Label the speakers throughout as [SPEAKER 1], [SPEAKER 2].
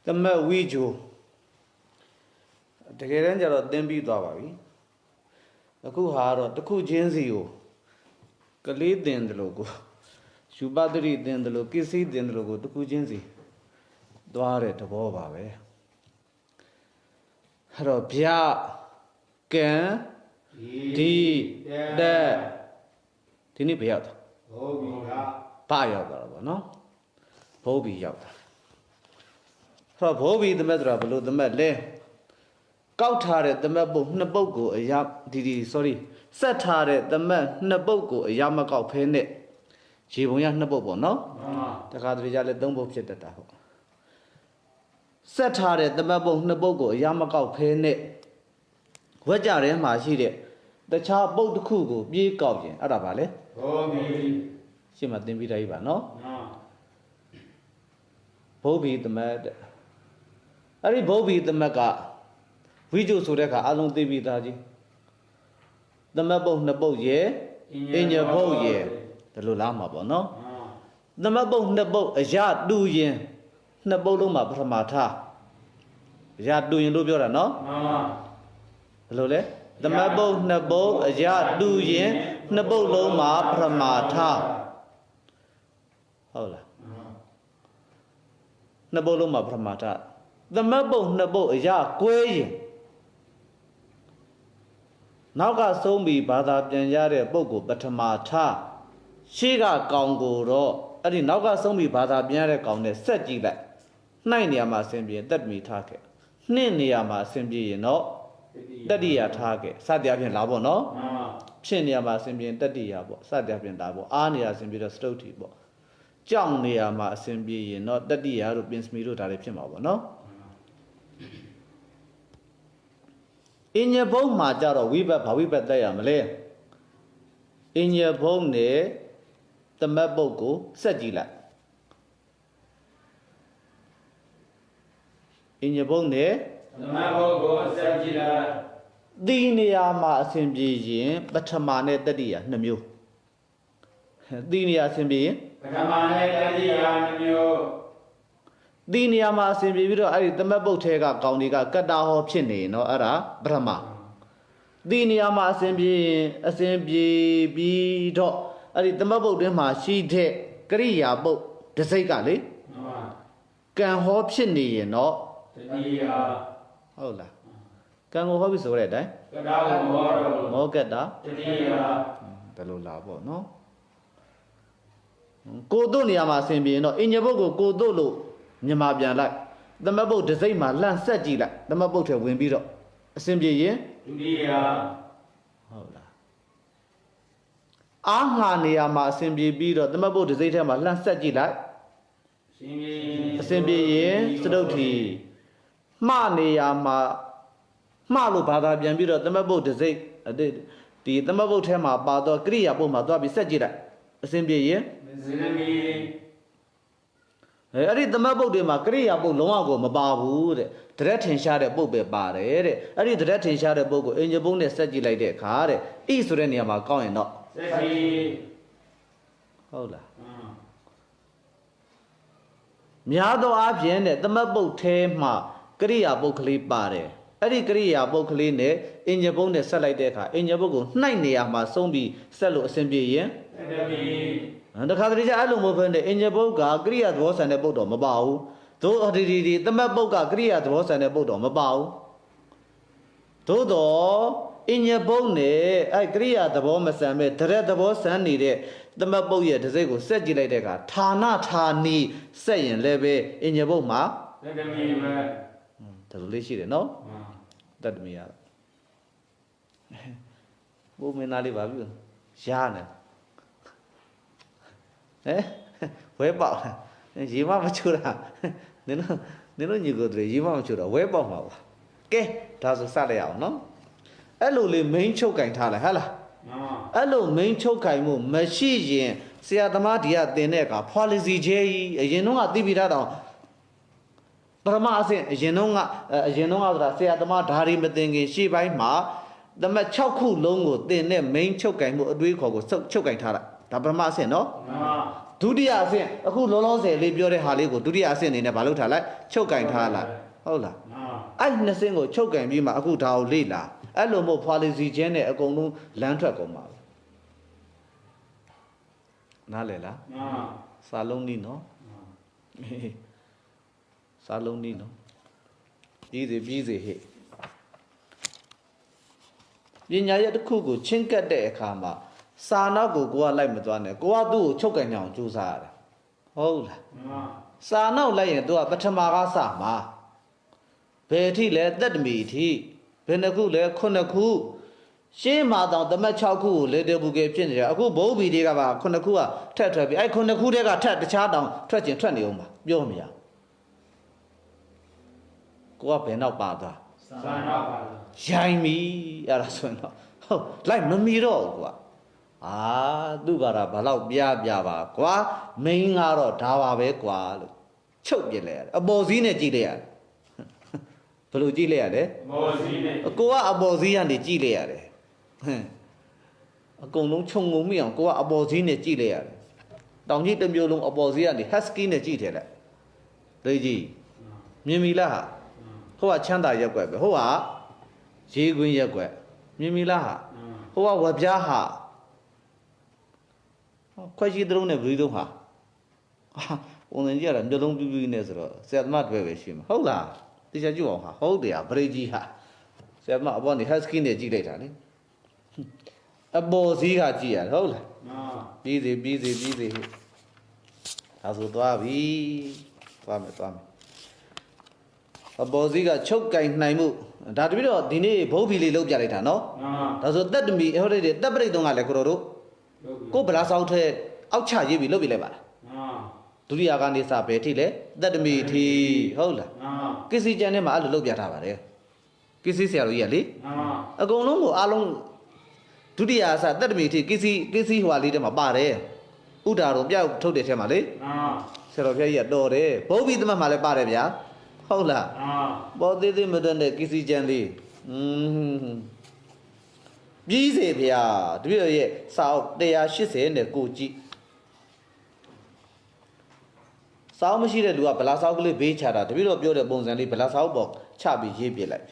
[SPEAKER 1] The Mawijo the Ranger of Dembi Davi. The Kuhara, the Kujenzio. Khalid then the logo. Shubadri then the Lokisi then the logo, the Kujenzi. Dware to Bova. Robia can D the Tini Piat. Paya, no? Bobby out. Bobby the Medra below the medley. Gout the Mabo Nabogo, a yam didi, sorry. Set hard the man Nabogo, a Yamako penne. Chibuya Nabobo, no? The Cadrijale Dumbo Chitata. Set hard the Mabo Nabogo, a Yamako penne. Wajare Mashide. The child boat the Kugo, be gouging, Arabale. She might be Riva, no? Bobby the mad. Ari Bobby the Maga. We do Sureka, I don't think Daji. The Mabo Nabo ye, in your bow ye, the Lulama, no? The Mabo Nabo, a yard do ye, Naboluma Pramata. Yard do you Lubura, no? Lule? The Mabo Nabo, a yard do ye, Naboloma Pramata. Hola. Naboloma Pramata. The Mabo Nabo, a yard, quay. Now got so me Bada Pianyare Bogo, but a mata. She got Gongo, and now got so me Bada Pianyare Gone, said ye that. 9 Yama Simbi, that me target. Niniama Simbi, you know. Daddy a target. Sadiapian Labo, no? Chinyama Simbi, Daddy Abo, Sadiapian Labo, Ania Simbi, the Stoti. John Niama Simbi, you know, Daddy Arubins me to Taripim, no? In your bone, Majaro, we bet they are Malay. In your bone, the Mabogo, said Gila. In your bone, the Mabogo, said Gila. Dinia Simbi, but Tamane Dadia, Namu. Dinia Simbi, Tamane Dadia, Namu. Diniama Simbi, the Mabo Tega, Gauniga, Kadaho Chini, no Ara, Brahma. Diniama Simbi, a Simbi, B. Dot, the Mabo Dema, she take Korea boat, the Segali. Can hop Chini, no? Hola. Can go hobbies already, eh? More get that? The Lula, no? Go do Niama Simbi, no, in your book, go do. Nyamabian like the Mabo the same land said Gila, the Mabo to win beat up. Assembly ye? Hola. Ahania ma assembly beat up the Mabo the same land said Gila. Assembly ye, Sedoti. Mania ma Malu Pada Bian beat up the Mabo the same. The Mabo Tema Bado, Gria Boma, Dobby said Gila. Assembly ye? I read the Mabo de Macria, Longo, Mababu, the Retin Shade Bobe Bare, I read the Retin Shade Bogo, in your bonus said you like that car, East Renia Macoin, no. Hola. Miado Abian, the Mabo Tema, Gria Bocli Bare, Eri Gria Bocline, in your bonus salad deca, in your bogo, 9 Yama, Sombi, Salo Assembly. And the Cadrija Alum in your boga, Griat was and a boat on Mabau. Though the Maboga Griat was and a boat on Mabau. Todo in your bone, I Griat the Bomas and made the red was and needed the Maboya the Zego said you later. Tana Tani saying Leve in your boma. The Lishi, no? That me out. Woman, I live you. Shana. Where about Jima Machura? They don't you go to Jima Machura, where about Gay, that's a Saturday out, no? Hello, main choke and Tala, Hella. Hello, main choke I move, Machine, Siatamatia, the Nega, Policy J, you know, I did it out. Brahma, you know, Siatama, Dari Mating, she by Ma, the Machoku Longo, the name main choke and move, we call choke and Tala. The Brahma say no? ဒုတိယအဆင့်အခုလုံးလုံးဆယ်လေးပြောတဲ့ဟာလေးကိုဒုတိယအဆင့်အနေနဲ့မလုပ်ထားလိုက်ချုပ်ကင်ထားလိုက်ဟုတ်လားအဲ့နှစ်ဆင့်ကိုချုပ်ကင်ပြီးမှအခုဒါကိုလေ့လာအဲ့လိုမို့ဖွာလီစီချင်းနဲ့အကုန်လုံးလမ်းထွက်ကုန်ပါနားလည်လားစာလုံးနီးနော်စာလုံးနီးနော်ပြီးစေဟဲ့ပညာရဲ့တစ်ခုကိုချင်းကပ်တဲ့အခါမှာစာနောက်ကိုကလိုက်မသွားနဲ့ကိုကသူ့ကိုချုပ်ကင်ကြအောင်ကြိုးစားရတယ်ဟုတ်လားစာနောက်လိုက်ရင်သူကပထမကစမှာဘယ်အထိလဲသက်တမီအထိဘယ်နှခုလဲ9ခုရှင်းမှာတောင်တမတ်6ခုကိုလေတဘူကေဖြစ်နေတယ်အခုဘုံဘီတွေကပါ9ခုကထက်ထွက်ပြီးအဲ့9ခုတည်းကထက်တခြားတောင်ထွက်ကျင်ထွက်နေအောင်ပါပြောမရကိုကဘယ်နောက်ပါသွား
[SPEAKER 2] စာနောက်ပါ
[SPEAKER 1] ရိုင်းပြီအဲ့ဒါဆိုရင်တော့ဟုတ်လိုက်မမီတော့ဘူးကွာသူ့ဘာသာဘာလို့ပြပါကွာမင်းကတော့ဒါပါပဲကွာလို့ချုပ်ပြလိုက်ရတယ်အပေါ်စည်းနဲ့ကြည့်လိုက်ရတယ်ဘယ်လိုကြည့်လိုက်ရလဲ
[SPEAKER 2] အပေါ်စည်းနဲ့
[SPEAKER 1] ကိုကအပေါ်စည်းကနေကြည့်လိုက်ရတယ်အကုန်လုံးခြုံငုံမိအောင်ကိုကအပေါ်စည်းနဲ့ကြည့်လိုက်ရတယ်တောင်ကြီးတစ်မျိုးလုံးအပေါ်စည်းကနေ husky နဲ့ကြည့်တယ်လက်ဒိကြီးမြင်ပြီလားဟိုကချမ်းသာရက်ွက်ပဲဟိုကရေးခွင်းရက်ွက်မြင်ပြီလားဟိုကဝပြားဟာခွက်ရှိသလုံးနဲ့ဘီသုံးဟာပုံစံကြီးကတော့မျိုးလုံးပြူးနေဆိုတော့ဆရာသမားတွေ့ပဲရှိမှာဟုတ်လားတေချာကြည့်အောင်ဟာဟုတ်တယ်ဗရိတ်ကြီးဟာဆရာသမားအပေါ်နေ husky နဲ့ကြည့်လိုက်တာလေအပေါ်စည်းကကြည့်ရဟုတ်လားပြီးစေဒါဆိုသွားပြီသွားမယ်အပေါ်စည်းကချုပ်ကင်နိုင်မှုဒါတပိတော့ဒီနေ့ဘုတ်ဖီလေးလုပ်ပြလိုက်တာနော်ဒါဆိုတက်တမီဟိုတဲ့တက်ပရိတ်တုံးကလည်းကိုတို့ကိုဗလာဆောက်ထဲအောက်ချရေးပြီးလုပ်ပြလိုက်ပါလားဒုတိယကနေစပဲထိလဲတက်တမီထီဟုတ်လားကိစ္စကျန်ထဲမှာအဲ့လိုလုပ်ပြထားပါတယ်ကိစ္စဆရာတို့ကြီးကလေအကုန်လုံးကိုအားလုံးဒုတိယအစတက်တမီထီကိစ္စဟိုဟာလေးထဲမှာပါတယ်ဥဒါတော်ပြောက်ထုတ်တဲ့ထဲမှာလေဆရာတော်ဖျက်ကြီးကတော်တယ်ဘုတ်ဖီသမတ်မှာလည်းပါတယ်ဗျာဟုတ်လားပေါ်သေးသေးမတွန်းတဲ့ကိစ္စကျန်လေးပြီးစေဗျာတပည့်တော်ရဲ့စာအုပ်180နဲ့ကိုကြည့်စာအုပ်မရှိတဲ့လူကဗလာစာအုပ်ကလေးဘေးချတာတပည့်တော်ပြောတဲ့ပုံစံလေးဗလာစာအုပ်ပေါ်ချပြီးရေးပြလိုက်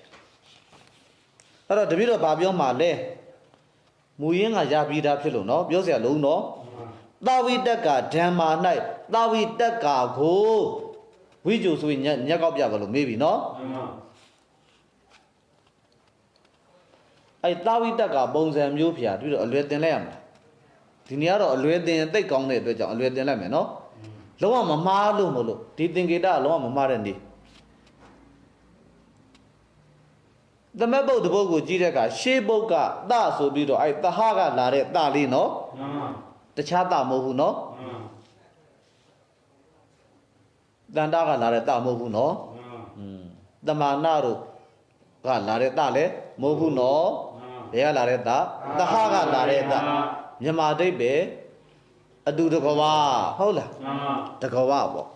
[SPEAKER 1] အဲ့တော့တပည့်တော်ဗာပြောမှလဲမူရင်းကရပြီးသားဖြစ်လို့နော်ပြောစရာလုံးနော်သာဝိတက်ကဓမ္မာ၌သာဝိတက်ကကိုဝိကျုဆိုရင်ညက်ကောက်ပြပါလို့မေးပြီနော်အဲ့သာဝိတက်ကပုံစံမျိုးဖြာပြီးတော့အလွယ်တင်လိုက်ရမှာဒီနေ့ကတော့အလွယ်တင်သိတ်ကောင်းတဲ့အတွက်ကြောင့်အလွယ်တင်လိုက်မယ်နော်လုံးဝမမှားလို့မလို့ဒီသင်္ကေတကလုံးဝမမှားတဲ့နေ့သမတ်ပုတ်တပုတ်ကိုကြည့်တဲ့အခါရှေးပုတ်ကသဆိုပြီးတော့အဲ့သဟကလာတဲ့သလေးနော်တခြားသမဟုတ်ဘူးနော်တန်တာကလာတဲ့တမဟုတ်ဘူးနော်တမာနာတို့ကလာတဲ့တလည်းမဟုတ်ဘူးနော်ဘယ်ကလာတဲ့တသဟကလာတဲ့တမြန်မာဒိတ်ပဲအတူတကဝဟုတ်လားတကဝပေါ့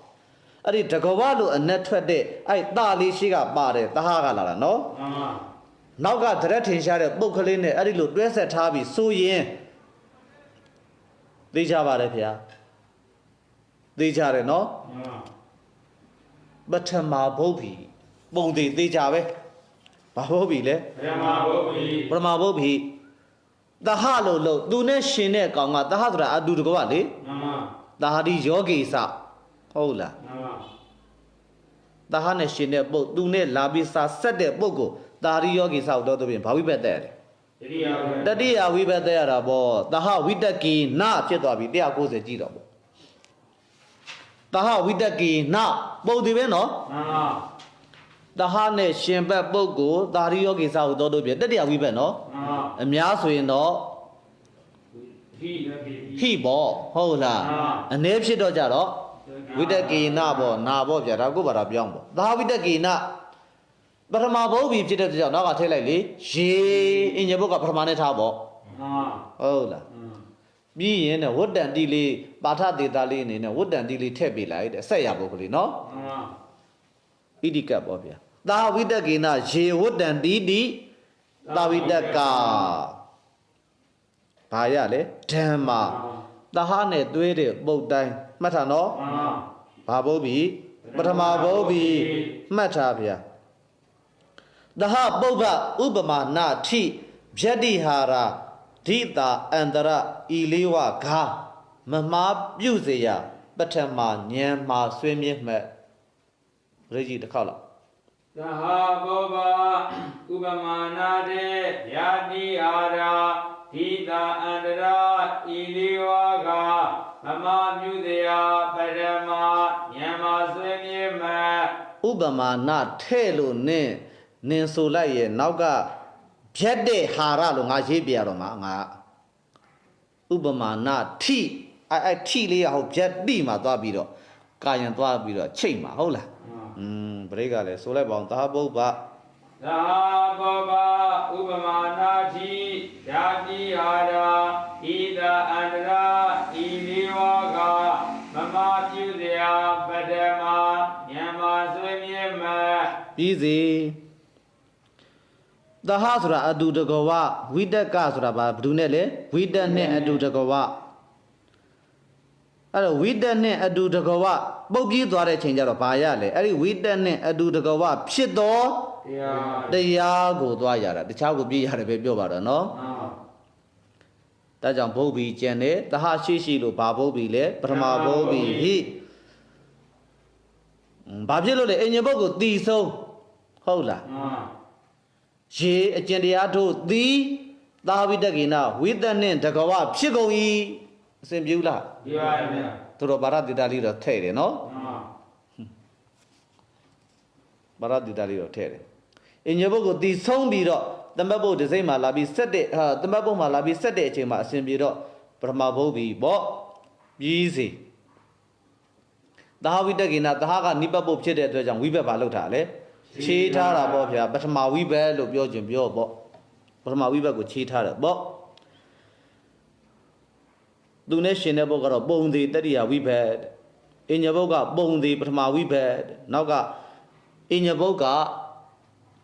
[SPEAKER 1] အဲ့ဒီတကဝလို့အနက်ထွက်တဲ့အဲ့တလေးရှိကပါတယ်သဟကလာတာနော်နောက်ကဒရက်ထင်ရှားတဲ့ပုတ်ကလေးနဲ့အဲ့ဒီလိုတွဲဆက်ထားပြီးဆိုရင်သိကြပါတယ်ဗျာသိကြတယ်နော်ပထမဘုတ်ပြီပုံသေးသေးကြပဲဘာဘုတ်ပြီလဲ
[SPEAKER 2] ပထမဘုတ်ပြီ
[SPEAKER 1] သဟလို့သူနဲ့ရှင်တဲ့ကောင်ကသဟဆိုတာအတူတကွလေသာဟာဒီယောဂိစဟုတ်လားသဟနဲ့ရှင်တဲ့ပုတ်သူနဲ့လာပြီးစာဆက်တဲ့ပုတ်ကိုသာရိယောဂိစတော့ဆိုပြင်ဘာဝိပက်တဲ့တတိယဝိပက်တဲ့ရတာပေါ့သဟဝိတကိနဖြစ်သွားပြီ190ကြည့်တော့ပေါ့သဟဝိတကိနပုတ်ဒီပဲနော်သဟနဲ့ရှင်ဘက်ပုတ်ကိုသာရိယောဂိစဟုတော့ပြတတိယဝိဘက်နော်အများဆိုရင်တော့ဟိပေါ့ဟုတ်လားအ ਨੇ ဖြစ်တော့ကြတော့ဝိတကိနပေါ့နာပေါ့ဗျာဒါကိုပါတာပြောင်းပေါ့သဟဝိတကိနပထမဘုတ်ပြီးဖြစ်တဲ့ကြောင့်နောက်ကထည့်လိုက်လေရေအင်ဂျင်ဘုတ်ကပထမနဲ့ထားပေါ့ဟုတ်လားပြီးရင်ဝတ္တန်တိလေးပါထဒေတာလေးအနေနဲ့ဝတ္တန်တိလေးထည့်ပေးလိုက်တဲ့ဆက်ရပုတ်ကလေးနော်ဣတိကတ်ပေါ့ဗျာသာဝိတကေနရေဝတ္တန်တိတိသာဝိတကဘာရလဲဓမ္မာ တဟနဲ့သွေးတဲ့ပုတ်တိုင်းမှတ်ထားနော်
[SPEAKER 2] မှန်ပါ
[SPEAKER 1] ဘာဘုတ်ပြီပထမဘုတ်ပြီမှတ်ထားဗျာတဟပုပ္ပဥပမာနာထိဗျတ္တိဟာရာဒိတာအန္တရဤလေးဝဂါမမားပြုစေရပထမဉာဏ်မှာဆွေးမြဲမဲ့ရေကြီးတစ်ခေါက်လောက်
[SPEAKER 2] သဟာဘောဘဥပမာနာတေယာတိအာရာဒိတာအန္တရာဤလေးဝါကမမပြုတရားပရမဉာဏ်မှာဆွေးမြေ့မဲ့
[SPEAKER 1] ဥပမာနာထဲ့လို့နင်းဆိုလိုက်ရဲ့နောက်ကဖြတ်တဲ့ဟာရလို့ငါရေးပြရတော့မှာငါဥပမာနာထိအဲ့ထိလေးကဟိုဖြတ်တိမှာသွားပြီးတော့ကာယံသွားပြီးတော့ချိတ်မှာဟုတ်လားဗရိတ်ကလည်းဆိုလိုက်ပါအောင်သာဘုဗ္ဗ
[SPEAKER 2] သဟာဘောဘဥပမာနာတိယာတိအာရာဒိတာအန္တရာဤလေးဝါကမမပြုတရားပရမဉာဏ်မှာဆွေးမြေ့မဲ့
[SPEAKER 1] ပြီးစီသဟဆိုတာအတူတကဝဝိတက်ကဆိုတာဘာဘူးနဲ့လဲဝိတက်နဲ့အတူတကဝအဲ့တော့ဝိတက်နဲ့အတူတကဝပုတ်ပြီးသွားတဲ့ချိန်ကျတော့ဘာရလဲအဲ့ဒီဝိတက်နဲ့အတူတကဝဖြစ်တော့
[SPEAKER 2] တရား
[SPEAKER 1] တရားကိုသွားရတာတခြားကိုပြည့်ရတယ်ပဲပြောပါတော့နော်
[SPEAKER 2] မှန်ပါ
[SPEAKER 1] ဒါကြောင့်ဘုတ်ဘီကျန်တယ်သဟရှိလို့ဘာဘုတ်ဘီလဲပထမဘုတ်ဘီဟိဘာဖြစ်လို့လဲအင်ញဘုတ်ကိုတီဆုံးဟုတ်လား
[SPEAKER 2] မှန်
[SPEAKER 1] ရေအကျင့်တရားတို့သည်သာဝိတကိနဝိတ္တနှင့်တကဝဖြစ်ကုန်၏အစဉ်ပြေလား
[SPEAKER 2] ဒီပါရဲ့ဗျာ
[SPEAKER 1] သူတို့ဘာရတိတာလေးတော့ထဲ့တယ်နော်
[SPEAKER 2] မှန်
[SPEAKER 1] ဘာရတိတာလေးတော့ထဲ့တယ်အင်ញဘုတ်ကိုတီဆုံးပြီးတော့သမတ်ဘုတ်ဒီစိမ့်မှာလာပြီးဆက်တဲ့သမတ်ဘုတ်မှာလာပြီးဆက်တဲ့အချိန်မှာအစဉ်ပြေတော့ပထမဘုတ်ဘီပေါ့ပြီးစီသာဝိတကိနသဟကနိပတ်ဘုတ်ဖြစ်တဲ့အတွက်ကြောင့်ဝိဘက်ဘာလောက်တာလဲခြေထားတာပေါ့ဗျာပထမဝိဘက်လို့ပြောခြင်းပြောပေါ့ပထမဝိဘက်ကိုခြေထားတယ်ပေါ့သူနဲ့ရှင်တဲ့ဘုတ်ကတော့ပုံသေးတတ္တိယဝိဘက်အင်ញဘုတ်ကပုံသေးပထမဝိဘက်နောက်ကအင်ញဘုတ်က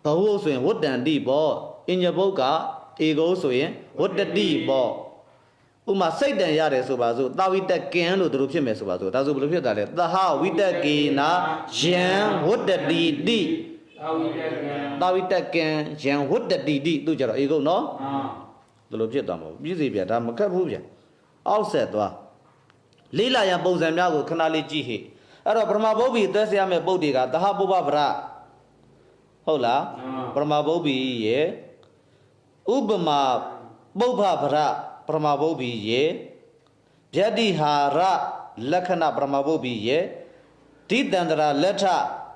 [SPEAKER 1] ဘဟုဆိုရင်ဝတ္တန်တိပေါ့အင်ញဘုတ်ကဧကုဆိုရင်ဝတ္တတိပေါ့ဥမာစိတ်တန်ရတယ်ဆိုပါစို့တာဝိတကင်လို့တို့ဖြစ်မယ်ဆိုပါစို့ဒါဆိုဘယ်လိုဖြစ်တာလဲသဟဝိတကေနာယံဝတ္တတိတိ
[SPEAKER 2] သာဝိတကံ
[SPEAKER 1] တာဝိတကံယံဝတ္တတိတိသူကြတော့ဧကုနော်
[SPEAKER 2] မှန်
[SPEAKER 1] ဒီလိုဖြစ်သွားမှာပြည့်စုံပြဒါမကတ်ဘူးဗျအောက်ဆက်သွားလေးလာရန်ပုံစံများကိုခဏလေးကြည့်ဟိအဲ့တော့ပရမဘုတ်ဘီသက်စရမယ့်ပုတ်တွေကသဟပုပ္ပဗရဟုတ်လားပရမဘုတ်ဘီရဲ့ဥပမာပုပ္ပဗရပရမဘုတ်ဘီရဲ့ဗျတ္တိဟာရလက္ခဏပရမဘုတ်ဘီရဲ့ဒိတန္တရာလက်ထ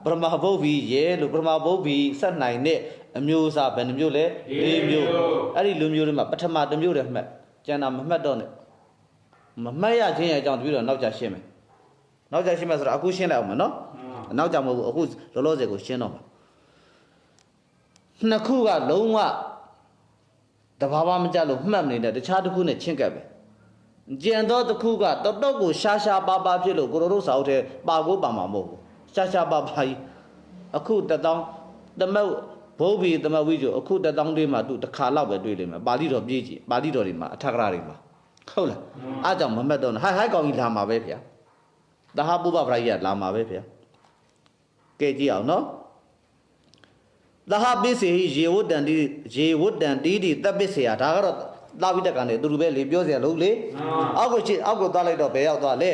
[SPEAKER 1] ပရမဘုတ်ဘီရဲ့လို့ပရမဘုတ်ဘီဆက်နိုင်တဲ့အမျိုးအစားဘယ်နှမျိုးလဲ၄မျိုးအဲ့ဒီလူမျိုးတွေမှာပထမတစ်မျိုးတည်းမှတ်ကျန်တာမမှတ်တော့နဲ့မမှတ်ရခြင်းရဲ့အကြောင်းတပြီးတော့နောက်ကြရှင်းမယ်နောက်ကြရှင်းမယ်ဆိုတော့အခုရှင်းလိုက်အောင်မနော်နောက်ကြမဟုတ်ဘူးအခုလောလောဆယ်ကိုရှင်းတော့မှာနှစ်ခုကလုံးဝတဘာဝမကြလို့မှတ်မနေတဲ့တခြားတစ်ခုနဲ့ချင်းကပ်ပဲကျန်တော့တစ်ခုကတော်တော်ကိုရှားရှားပါးပါးဖြစ်လို့ကိုရိုတို့စာအုပ်ထဲပါကိုပါမှာမဟုတ်ဘူးရှားရှားပါးပါးကြီးအခု1000သမတ်ဘုတ်ဘီသမတ်ဝိဇ္ဇုအခု1000တွေမှာသူတစ်ခါလောက်ပဲတွေ့လိမ့်မယ်ပါဠိတော်ပြည့်ကြည့်ပါဠိတော်တွေမှာအထက်ကရာတွေမှာဟုတ်လားအားကြောင့်မမှတ်တော့ဟိုက်ကောင်ကြီးလာမှာပဲဗျာသဟပုပ္ပဗရာကြီးကလာမှာပဲဗျာကဲကြည့်အောင်နော်သဟပိစေဟိရေဝတ္တန်တိတိတပ်ပစ္ဆေယဒါကတော့သာဝိတကံနဲ့အတူတူပဲလေပြောเสียလို့လေအောက်ကိုသွားလိုက်တော့ဘယ်ရောက်သွားလဲ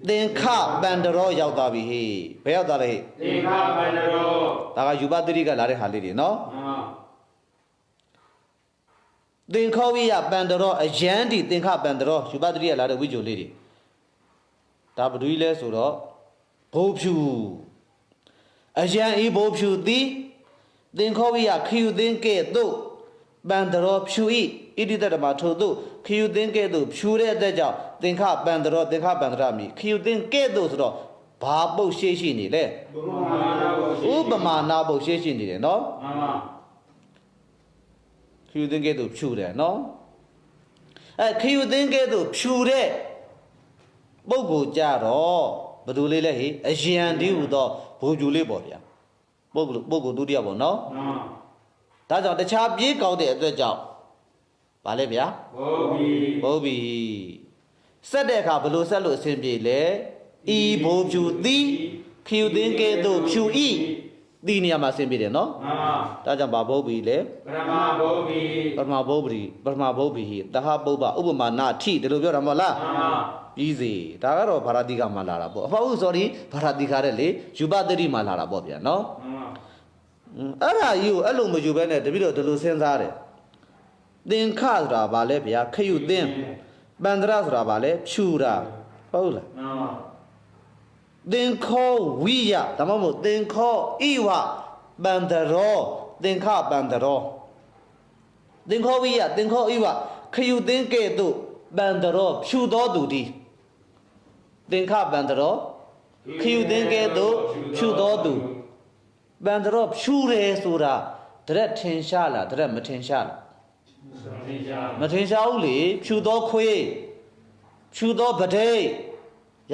[SPEAKER 1] သင်္ခပန္တရောရောက်သွားပြီဟေးဘယ်ရောက်သွားလဲဟေး
[SPEAKER 2] သင်္ခါပန္နရော
[SPEAKER 1] ဒါကယူပတိရိကလာတဲ့ဟာလေးတွေနော်
[SPEAKER 2] မှန်
[SPEAKER 1] သင်္ခောဝိယပန္တရောအယံတိသင်္ခပန္တရောယူပတိရိကလာတဲ့ဝိဇ္ဇုလေးတွေဒါဘယ်သူကြီးလဲဆိုတော့ဘိုးဖြူအယံဤဘိုးဖြူသည်သင်္ခောဝိယခယူသင်ကဲ့သို့ပန္တရောဖြူဤဣတိတတမထို့သို့ခယူသင်ကဲ့သို့ဖြူတဲ့အတွက်ကြောင့်သင်္ခပန္တရောသင်္ခပန္တရမီခယူသင်ကဲ့သို့ဆိုတော့ဘာပုတ်ရှိနေလဲ
[SPEAKER 2] ဘုမာနာဘု
[SPEAKER 1] ဥပမာနာပုတ်ရှိနေတယ်နော်
[SPEAKER 2] မှန်ပါ
[SPEAKER 1] ခယူသင်ကဲ့သို့ဖြူတယ်နော်ခယူသင်ကဲ့သို့ဖြူတဲ့ပုတ်ကိုကြတော့ဘယ်သူလေးလဲဟိအယံဒီဟူသောဘိုလ်ကျူလေးပေါ့ဗျာပုတ်ကိုဒုတိယပေါ့နော်
[SPEAKER 2] မှန်
[SPEAKER 1] ဒါကြောင့်တခြားပြေးကောင်းတဲ့အတွက်ကြောင့် ဘာလဲဗျာဘိုးဘီဆက်တဲ့အခါဘလို့ဆက်လို့အဆင်ပြေလဲဤဘိုးဖြူသည်ခယူသင်းကဲ့သို့ဖြူဤဒီနေရာမှာအဆင်ပြေတယ်နော်ဒါကြောင့်ဘာဘိုးဘီလဲပရမဘိုးဘီတဟပုပ္ပဥပမာနာထိဒီလိုပြောတာမဟုတ်လားပြီးစီဒါကတော့ဗာရာတိကမှာလာတာပေါ့အဖေဦး sorry ဗာရာတိကတဲ့လေယူပတတိမှာလာတာပေါ့ဗျာနော်အဲ့ဒါကြီးကိုအဲ့လိုမယူဘဲနဲ့တပိတော့ဒီလိုစဉ်းစားတယ်သင်္ခဆိုတာဗာလဲဗျာခယူသင်းပန္ဒရဆိုတာဗာလဲဖြူတာဟုတ်လားသင်္ခောဝိယဒါမှမဟုတ်သင်္ခောဣဝပန္ဒရောသင်္ခပန္ဒရောသင်္ခောဝိယသင်္ခောဣဝခယူသင်းကဲ့သို့ပန္ဒရောဖြူသောသူသည်သင်္ခပန္ဒရောခယူသင်းကဲ့သို့ဖြူသောသူပန္ဒရောဖြူတယ်ဆိုတာတရက်ထင်ရှားလားတရက်မထင်ရှားလားမထင်ရှားဘူးလေဖြူသောခွေးဖြူသောပဒိတ်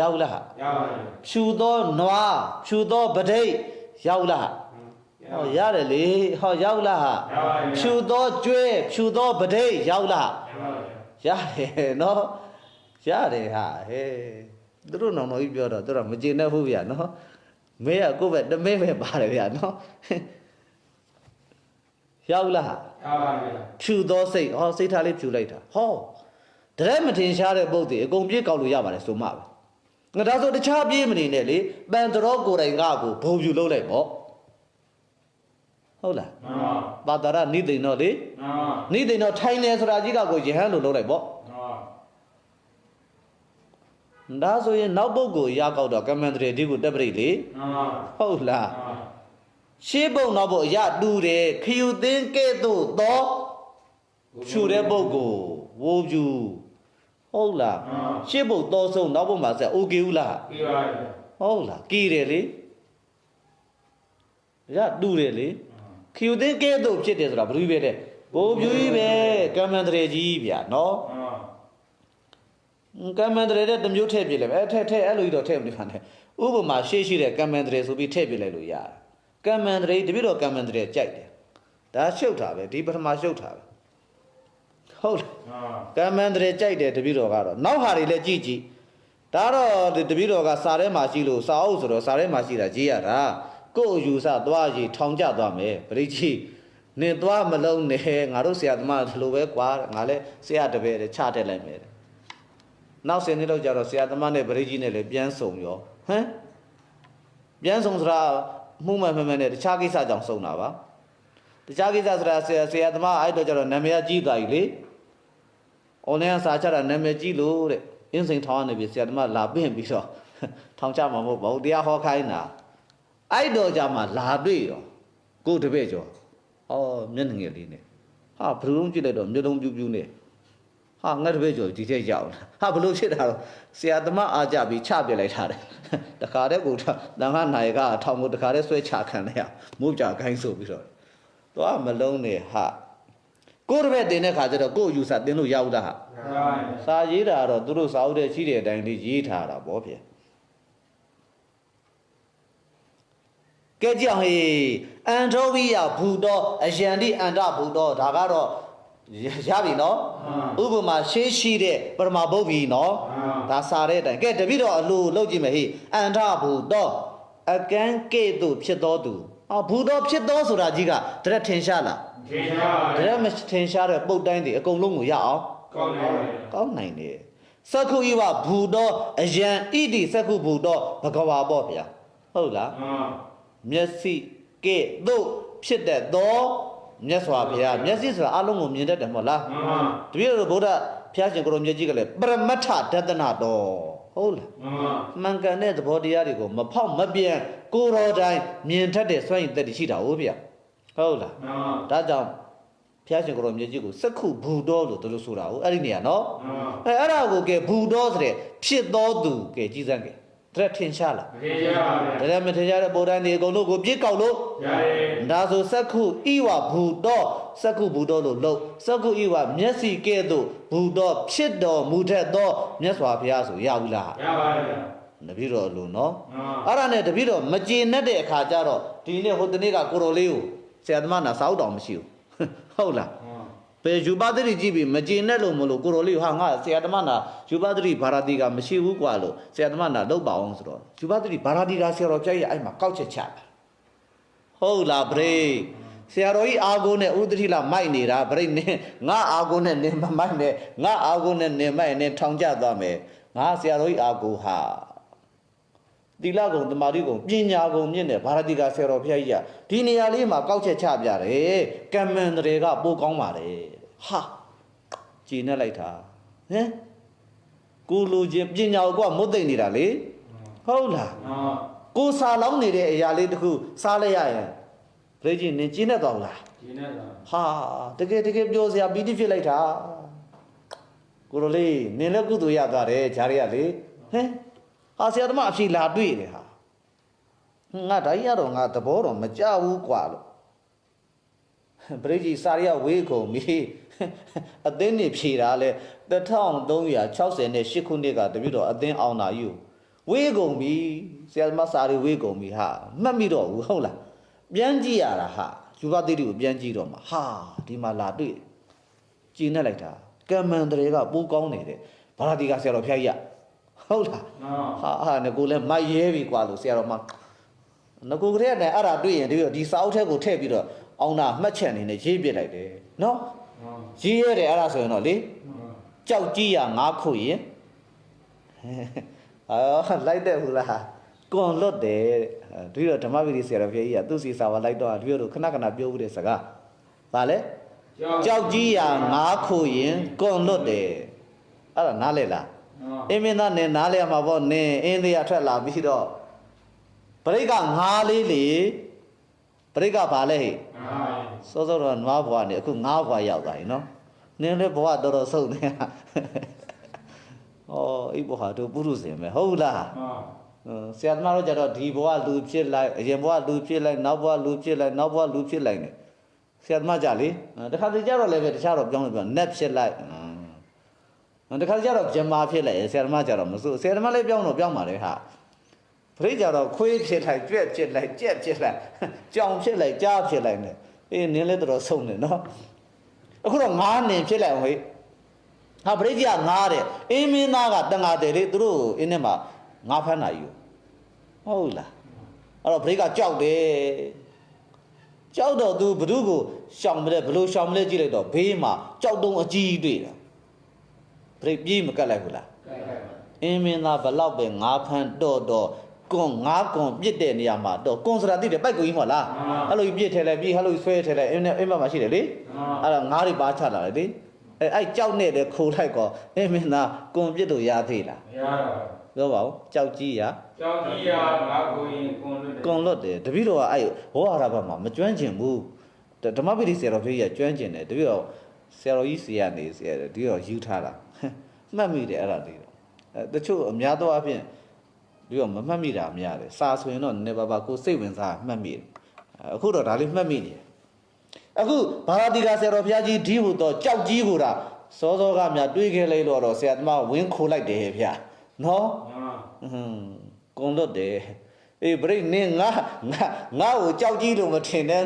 [SPEAKER 1] ရောက်လားရောက်ပါဘူးဖြူသောနွားဖြူသောပဒိတ်ရောက်လားဟောရတယ်လေဟောရောက်လားရောက်ပါဘူးဖြူသောကျွဲဖြူသောပဒိတ်ရောက်လားရောက်ပါဘူးရတယ်နော်ရတယ်ဟာဟဲ့သူတို့နောင်တော်ကြီးပြောတော့သူတို့မကျေနပ်ဘူးဗျာနော်မဲကကိုယ့်ဘက်တမဲပဲပါတယ်ဗျာနော်ရောက်လားရောက်ပါပြီဖြူသောစိတ်ဟောစိတ်ထားလေးဖြူလိုက်တာဟောတရက်မထင်ရှားတဲ့ပုတ်တွေအကုန်ပြေးကောက်လို့ရပါတယ်ဆိုမှပဲငါဒါဆိုတခြားပြေးမနေနဲ့လေပန်တရောကိုယ်တိုင်ကကိုဘုံဖြူလုပ်လိုက်ပေါ့ဟုတ်လားမှန်ပါပါတရနိသိန်တော့လေမှန်နိသိန်တော့ထိုင်နေဆိုတာကြီးကကိုယဟန်လို့လုပ်လိုက်ပေါ့ဒါဆိုရင်နောက်ပုတ်ကိုရကောက်တော့ကမန္တရေဒီကိုတက်ပရိလေဟုတ်လားရှေးပုတ်နောက်ပုတ်အရတူတယ်ခယူသင်းကဲ့သို့သောဖြူတဲ့ပုတ်ကိုဝိုးဖြူဟုတ်လားရှေ့ဘုတ်တော်ဆုံးနောက်ဘုတ်မှာဆက်โอเคဘူးလားကီးပါဟုတ်လားကီးတယ်လေရတူတယ်လေခယူသင်းကဲသို့ဖြစ်တယ်ဆိုတာဘယ်လိုပဲတဲ့ဘိုးပြူကြီးပဲကမ္မန္တရေကြီးဗျာနော်ကမ္မန္တရေတဲ့တမျိုးထည့်ပြလိုက်ပဲထည့်အဲ့လိုကြီးတော့ထည့်မနေပါနဲ့ဥပမာရှေ့ရှိတဲ့ကမ္မန္တရေဆိုပြီးထည့်ပြလိုက်လို့ရတယ်ကမ္မန္တရေတပြည့်တော့ကမ္မန္တရေကြိုက်တယ်ဒါရှုပ်တာပဲဒီပထမရှုပ်တာပဲဟုတ်လားကမ္မန္တရေကြိုက်တယ်တပည့်တော်ကတော့နောက်ဟာတွေလည်းကြည့်ကြည့်ဒါတော့တပည့်တော်ကစာထဲမှာရှိလို့စာအုပ်ဆိုတော့စာထဲမှာရှိတာကြည့်ရတာကို့အယူဆသွားရည်ထောင်ကျသွားမယ်ပရိကြီးနင်သွားမလုံးနဲ့ငါတို့ဆရာသမားဒီလိုပဲကွာငါလည်းဆရာတပည့်ချတက်လိုက်မယ်နောက်10နှစ်လောက်ကြာတော့ဆရာသမားနဲ့ပရိကြီးနဲ့လည်းပြန်ဆုံရောဟမ်ပြန်ဆုံဆိုတာမှုမှန်မှန်နဲ့တခြားကိစ္စကြောင့်ဆုံတာပါတခြားကိစ္စဆိုတာဆရာသမားအဲ့တော့ကျတော့နာမည်ကြီးသွားပြီလေonline စာချတာနာမည်ကြီးလို့တဲ့အင်းစိန်ထောင်းရနေပြီဆရာသမားလာပင့်ပြီးတော့ထောင်ချမှာမဟုတ်ပါဘူးတရားဟောခိုင်းတာအဲ့တော့ကြမှာလာတွေ့ရောကိုတပည့်ကျော်ဟောမျက်နှာငယ်လေးနဲ့ဟာဘယ်လိုလုံးကြည့်လိုက်တော့မျက်လုံးပြူးပြူးနဲ့ဟာငါတပည့်ကျော်ဒီထက်ရောက်လာဟာဘယ်လိုဖြစ်တာတော့ဆရာသမားအားကြပြီးချပြလိုက်ထားတယ်တခါတည်းကိုတန်ခါနိုင်ကထောင်ကိုတခါတည်းဆွဲချခံလိုက်ရမို့ကြခိုင်းဆိုပြီးတော့သွားမလုံးနဲ့ဟာကိုယ်တပည့်တင်တဲ့ခါကျတော့ကိုယ်ယူဆတင်လို့ရဘူးလားဟာစာရေးတာတော့သူတို့စာအုပ်ထဲရှိတဲ့အတိုင်းလေးရေးထားတာပေါ့ဗျာကဲကြောင်ဟေးအန်ထောဝိယဘူတော်အယံတိအန္တဘူတော်ဒါကတော့ရပြီနော်ဥပမာရှေးရှိတဲ့ပရမဘုတ်ကြီးနော်ဒါစာတဲ့အတိုင်းကဲတပိတော့အလိုလောက်ကြည့်မယ်ဟေးအန္တဘူတော်အကန်းကဲ့သို့ဖြစ်တော်သူဘူတော်ဖြစ်တော်ဆိုတာကြီးကတရက်ထင်ရှားလားထင်ရှားပါတယ်ဒါမှမထင်ရှားတဲ့ပုတ်တိုင်းတွေအကုန်လုံးကိုရအောင်ကောင်းနိုင်တယ်သက္ခုဤဝဘူတော်အယံဣတိသက္ခုဘူတော်ဘဂဝါပေါ့ဗျာဟုတ်လားမျက်စိကဲ့သို့ဖြစ်တဲ့သောမြတ်စွာဘုရားမျက်စိဆိုတာအလုံးကိုမြင်တတ်တယ်မဟုတ်လားတပည့်တော်ဗုဒ္ဓဘုရားရှင်ကိုရောမြတ်ကြီးကလည်းပရမတ္ထဒသနာတော်ဟုတ်လားမှန်ကန်တဲ့သဘောတရားတွေကိုမဖောက်မပြန်ကိုယ်တော်တိုင်မြင်တတ်တဲ့စွမ်းရည်တက်တည်ရှိတာဟုတ်ဗျာဟုတ်လားဒါကြောင့်ဘုရားရှင်ကိုရောမြတ်ကြီးကိုစက္ခုဘူတော်လို့တို့ဆိုတာဟုတ်အဲ့ဒီနေရာနော်အဲ့ဒါကိုကဲဘူတော်ဆိုတဲ့ဖြစ်တော်သူကဲကြီးစမ်းကဲတရက်ထင်ရှားလားမထင်ရှားပါဘူးတရက်မထင်ရှားတဲ့ပုံတိုင်းတွေအကုန်လုံးကိုပြစ်ကောက်လို့ရတယ်ဒါဆိုစက္ခုဣဝဘူတော်စက္ခုဘူတော်လို့လို့စက္ခုဣဝမျက်စိကဲ့သို့ဘူတော်ဖြစ်တော်မူထက်သောမြတ်စွာဘုရားဆိုရဘူးလားရပါတယ်ဗျာတပည့်တော်လို့နော်အဲ့ဒါနဲ့တပည့်တော်မကျေနပ်တဲ့အခါကျတော့ဒီနေ့ဟိုတနေ့ကကိုတော်လေးကိုဆရာသမားနာစာအုပ်တော်မရှိဘူးဟုတ်လား ပေယူပါတိကြည့်ပြီးမကျေနဲ့လို့မလို့ကိုရိုလေးဟာငါဆရာသမားနာယူပါတိဘာရာတိကမရှိဘူးကွာလို့ဆရာသမားနာလောက်ပါအောင်ဆိုတော့ယူပါတိဘာရာတိကဆရာတော်ပြည့်ရဲ့အဲ့မှာကောက်ချက်ချတာဟုတ်လားဗရိဆရာတော်ကြီးအာကိုနဲ့ဥဒတိလာမိုက်နေတာဗရိနဲ့ငါအာကိုနဲ့နေမမိုက်နဲ့ငါအာကိုနဲ့နေမိုက်နဲ့ထောင်ကျသွားမယ်ငါဆရာတော်ကြီးအာကိုဟာတိလကုံတမာတိကုံပညာကုံမြင့်တယ်ဘာရတိကဆရာတော်ဖျားကြီးကဒီနေရာလေးမှာကောက်ချက်ချပြတယ်ကမ္မန္တရေကပိုးကောင်းပါတယ်ဟာကြည်နဲ့လိုက်တာဟမ်ကိုလိုချင်းပညာကိုကမုတ်သိမ့်နေတာလေဟုတ်လားကိုစာလောင်းနေတဲ့အရာလေးတခုစားလိုက်ရရင်ဘယ်ကြီးနင်ကျင်းနေတော့လား
[SPEAKER 2] ကျင်းနေတာ
[SPEAKER 1] ဟာတကယ်ပြောစရာပီတိဖြစ်လိုက်တာကိုလိုလေးနင်လည်းကုသိုလ်ရသွားတယ်ဂျာရီကလေဟမ်ဟာဆရာသမားအဖြေလာတွေ့တယ်ဟာငါဒါကြီးကတော့ငါသဘောတော့မကြဘူးကွာလို့ပရိကြီးစာရီကဝေးကုန်ပြီအသင်းနေဖြေတာလဲ1368ခုနှစ်ကတပြည့်တော့အသင်းအောင်တာယူဝေးကုန်ပြီဆရာသမားစာရီဝေးကုန်ပြီဟာမှတ်မိတော့ဘူးဟုတ်လားပြန်ကြည့်ရတာဟာယူပါတိတိကိုပြန်ကြည့်တော့မှာဟာဒီမှာလာတွေ့ကြည်နဲ့လိုက်တာကမ္မန္တရေကပိုးကောင်းနေတယ်ဘာရတိကဆရာတော်ဖျားကြီးဟုတ်လားဟာငကိုလည်းမိုက်ရဲပြီကွာလို့ဆရာတော်မငကိုကလေးနဲ့အဲ့ဒါတွေ့ရင်ဒီစာအုပ်ထဲကိုထည့်ပြီးတော့အောင်တာမှတ်ချက်အနေနဲ့ရေးပြလိုက်တယ်နော်ရေးရတယ်အဲ့ဒါဆိုရင်တော့လေကြောက်ကြီးရငါးခုရင်လိုက်တဲ့ဟူလားကွန်လွတ်တယ်ဒီတော့ဓမ္မပတိဆရာတော်ဖျားကြီးကသူ့စီစာဝါလိုက်တော့ဒီလိုခဏပြောဦးတဲ့စကားဗာလဲကြောက်ကြီးရငါးခုရင်ကွန်လွတ်တယ်အဲ့ဒါနားလဲလားအင်းမင်းသားနဲ့နားလဲမှာပေါ့နင်းအင်းသေးရထွက်လာပြီးတော့ပရိကငါးလေးလေပရိကဘာလဲဟဲ့စောစောတော့နွားဘွားနေအခုငါးဘွားရောက်သွားပြီနော်နင်းလည်းဘွားတော်ဆုပ်နေဩအိဘွားတို့ပုရုဇဉ်ပဲဟုတ်လားဆရာသမားတို့ကြတော့ဒီဘွားလူဖြစ်လိုက်အရင်ဘွားလူဖြစ်လိုက်နောက်ဘွားလူဖြစ်လိုက်နောက်ဘွားလူဖြစ်လိုက်နေဆရာသမားကြလေတခါတည်းကြတော့လည်းပဲတခြားတော့ပြောင်းလို့ပြောနက်ဖြစ်လိုက်တခါကျတော့ဂျမာဖြစ်လိုက်ဆရာသမားကျတော့မစိုးဆရာသမားလေးပြောင်းတော့ပြောင်းပါလေဟာပရိကျတော့ခွေးဖြစ်လိုက်ကြွက်ဖြစ်လိုက်ကြက်ဖြစ်လိုက်ကြောင်ဖြစ်လိုက်ကြားဖြစ်လိုက်နေအေးနင်းလည်းတော်ဆုံးနေနော်အခုတော့ငါးနင်ဖြစ်လိုက်အောင်ဟေ့ဟာပရိကျငါးတဲ့အင်းမင်းသားကတန်ဃာတယ်လေသူတို့အင်းထဲမှာငါးဖမ်းတာယူဟုတ်လားအဲ့တော့ပရိကကြောက်တယ်ကြောက်တော့သူဘ누구ကိုရှောင်မလဲဘလို့ရှောင်မလဲကြည့်လိုက်တော့ဘေးမှာကြောက်တုံးအကြီးတွေ့တာပရိပြေးမကတ်လိုက်ဘူးလားအင်းမင်းသားဘလောက်ပဲငါးဖမ်းတော့ကွန်ငါးကွန်ပြစ်တဲ့နေရာမှာတော့ကွန်ဆိုတာသိတယ်ပိုက်ကိုကြီးမဟုတ်လားအဲ့လိုပြစ်ထဲလိုက်ပြီးအဲ့လိုဆွဲထဲလိုက်အင်းမမှာရှိတယ်လေအဲ့တော့ငါးတွေပါချလာတယ်လေအဲ့ကြောက်နဲ့လေခိုးလိုက်ကောအင်းမင်းသားကွန်ပြစ်လို့ရသေးလားမရတော့ပြောပါဦးကြောက်ကြီးရငါးကိုရင်ကွန်လွတ်တယ်တပည့်တော်ကအဲ့ဘောဟာရဘတ်မှာမကျွမ်းကျင်ဘူးဓမ္မပိဋိဆရာတော်ဖေးကြီးကကျွမ်းကျင်တယ်တပည့်တော်ဆရာတော်ကြီးစီကနေဆရာဒီတော့ယူထားတာမှတ်မိတယ်အဲ့ဒါလေးတော့တချို့အများသောအားဖြင့်ပြီးတော့မမှတ်မိတာများတယ်စာဆိုရင်တော့နည်းနည်းပါးပါးကိုစိတ်ဝင်စားမှတ်မိတယ်အခုတော့ဒါလေးမှတ်မိနေတယ်အခုဘာရတိကဆရာတော်ဘုရားကြီးဒီဟူတော့ကြောက်ကြီးကိုတာစောစောကများတွေးခဲ့လိုက်တော့ဆရာသမားဝင်းခိုးလိုက်တယ်ဗျာနော်ကုံလွတ်တယ်အေးပြိနင်းငါကိုကြောက်ကြီးလို့မထင်နဲ့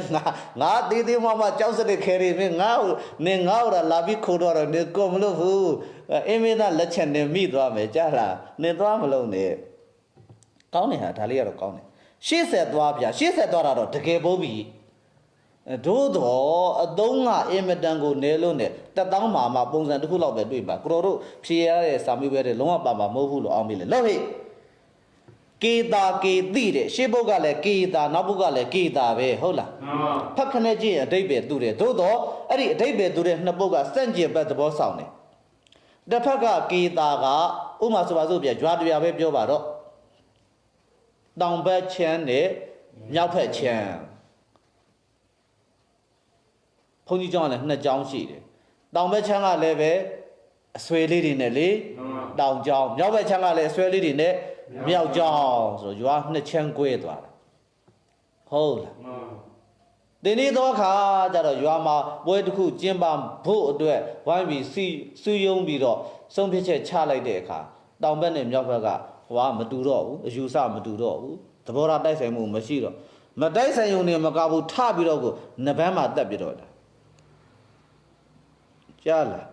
[SPEAKER 1] ငါသေးသေးမကြောက်စတဲ့ခဲရီမင်းငါ့ကိုလာပြီးခိုးတော့နေကုန်မလို့ဘူးအင်းမင်းသားလက်ချက်နဲ့မိသွားမယ်ကြားလားနေသွားမလို့နဲ့ကောင်းတယ်ဟာဒါလေးကတော့ကောင်းတယ်ရှေ့ဆက်သွားဗျာရှေ့ဆက်သွားတာတော့တကယ်ပိုးပြီသို့တော့အသုံးကအင်မတန်ကိုနဲလို့နဲ့တက်တောင်းမှာပုံစံတစ်ခုလောက်ပဲတွေ့ပါကိုတော်တို့ဖြေရတဲ့စာမေးပွဲတွေလုံးဝပါမှာမဟုတ်ဘူးလို့အောင်ပြီလေလို့ဟဲ့ကေတာကေတိတဲ့ရှေ့ဘုတ်ကလည်းကေတာနောက်ဘုတ်ကလည်းကေတာပဲဟုတ်လားဖတ်ခနဲ့ကြည့်ရင်အဓိပ္ပာယ်တူတယ်သို့တော့အဲ့ဒီအဓိပ္ပာယ်တူတဲ့နှစ်ပုတ်ကစန့်ကျင်ဘက်သဘောဆောင်တယ်တစ်ဖက်ကကေတာကဥမာဆိုပါစို့ပြကြွားတရားပဲပြောပါတော့တောင်ဘက်ချမ်းနဲ့မြောက်ဘက်ချမ်းဘုန်းကြီးကျောင်းကလည်းနှစ်ကျောင်းရှိတယ်တောင်ဘက်ချမ်းကလည်းပဲအဆွေလေးတွေနဲ့လေတောင်ကျောင်းမြောက်ဘက်ချမ်းကလည်းအဆွေလေးတွေနဲ့မြောက်ကျောင်းဆိုတော့ရွာနှစ်ချမ်းကွဲသွားတာဟုတ်လားဒီနေ့တော့ခါကျတော့ရွာမှာပွဲတစ်ခုကျင်းပဖို့အတွက်ဝိုင်းပြီးစီယုံပြီးတော့ဆုံးဖြတ်ချက်ချလိုက်တဲ့အခါတောင်ဘက်နဲ့မြောက်ဘက်ကဟွာမတူတော့ဘူးအယူဆမတူတော့ဘူးသဘောထားတိုက်ဆိုင်မှုမရှိတော့မတိုက်ဆိုင်ုံနဲ့မကဘူးထပြီးတော့ကိုနဘန်းမှာတက်ပြတော့တာ ကြားလား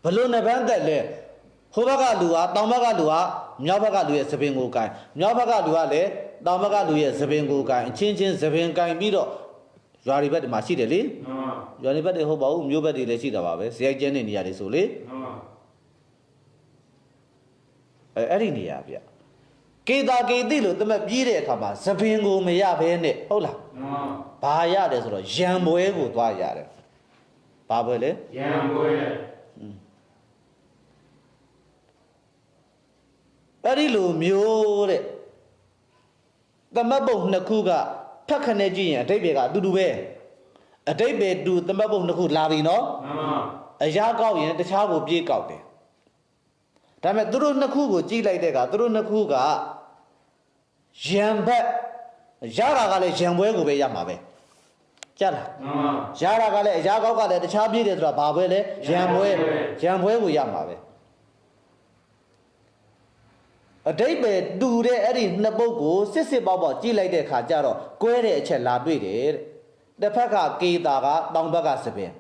[SPEAKER 1] ဘလို့နှစ်ပန်းတက်လဲဟိုဘက်ကလူကတောင်ဘက်ကလူကမြောက်ဘက်ကလူရဲ့သပင်ကိုကန်မြောက်ဘက်ကလူကလည်းတောင်ဘက်ကလူရဲ့သပင်ကိုကန်အချင်းချင်းသပင်ကန်ပြီးတော့ရွာတွေဘက်ဒီမှာရှိတယ်လေရွာတွေဘက်တွေဟုတ်ပါဘူးမြို့ဘက်တွေလည်းရှိတာပါပဲဇယိုက်ကျင်းတဲ့နေရာတွေဆိုလေအဲ့ဒီနေရာဗျကေတာကေတိလို့တမက်ပြေးတဲ့အခါမှာသပင်ကိုမရဘဲနဲ့ဟုတ်လားဘာရတယ်ဆိုတော့ရံပွဲကိုသွားရတယ်ဘာပွဲလဲ
[SPEAKER 2] ရံပွဲ
[SPEAKER 1] အဲ့ဒီလိုမျိုးတဲ့သမတ်ပုံနှစ်ခုကဖက်ခနဲ့ကြည့်ရင်အတိတ်ပဲကအတူတူပဲအတိတ်ပဲတူသမတ်ပုံနှစ်ခုလာပြီနော်အရာကောက်ရင်တခြားကိုပြေးကောက်တယ်ဒါပေမဲ့သူတို့နှစ်ခုကိုကြည့်လိုက်တဲ့အခါသူတို့နှစ်ခုကရံဘက်ရတာကလည်းရံပွဲကိုပဲရမှာပဲကြားလားရတာကလည်းအရာကောက်ကလည်းတခြားပြေးတယ်ဆိုတာဘာပဲလဲရံပွဲကိုရမှာပဲအတိတ်ပဲတူတဲ့အဲ့ဒီနှစ်ပုတ်ကိုစစ်ပေါက်ကြည့်လိုက်တဲ့ခါကျတော့ကွဲတဲ့အချက်လာတွေ့တယ်တဲ့တစ်ဖက်ကကေတာကတောင်ဘက်ကစပင်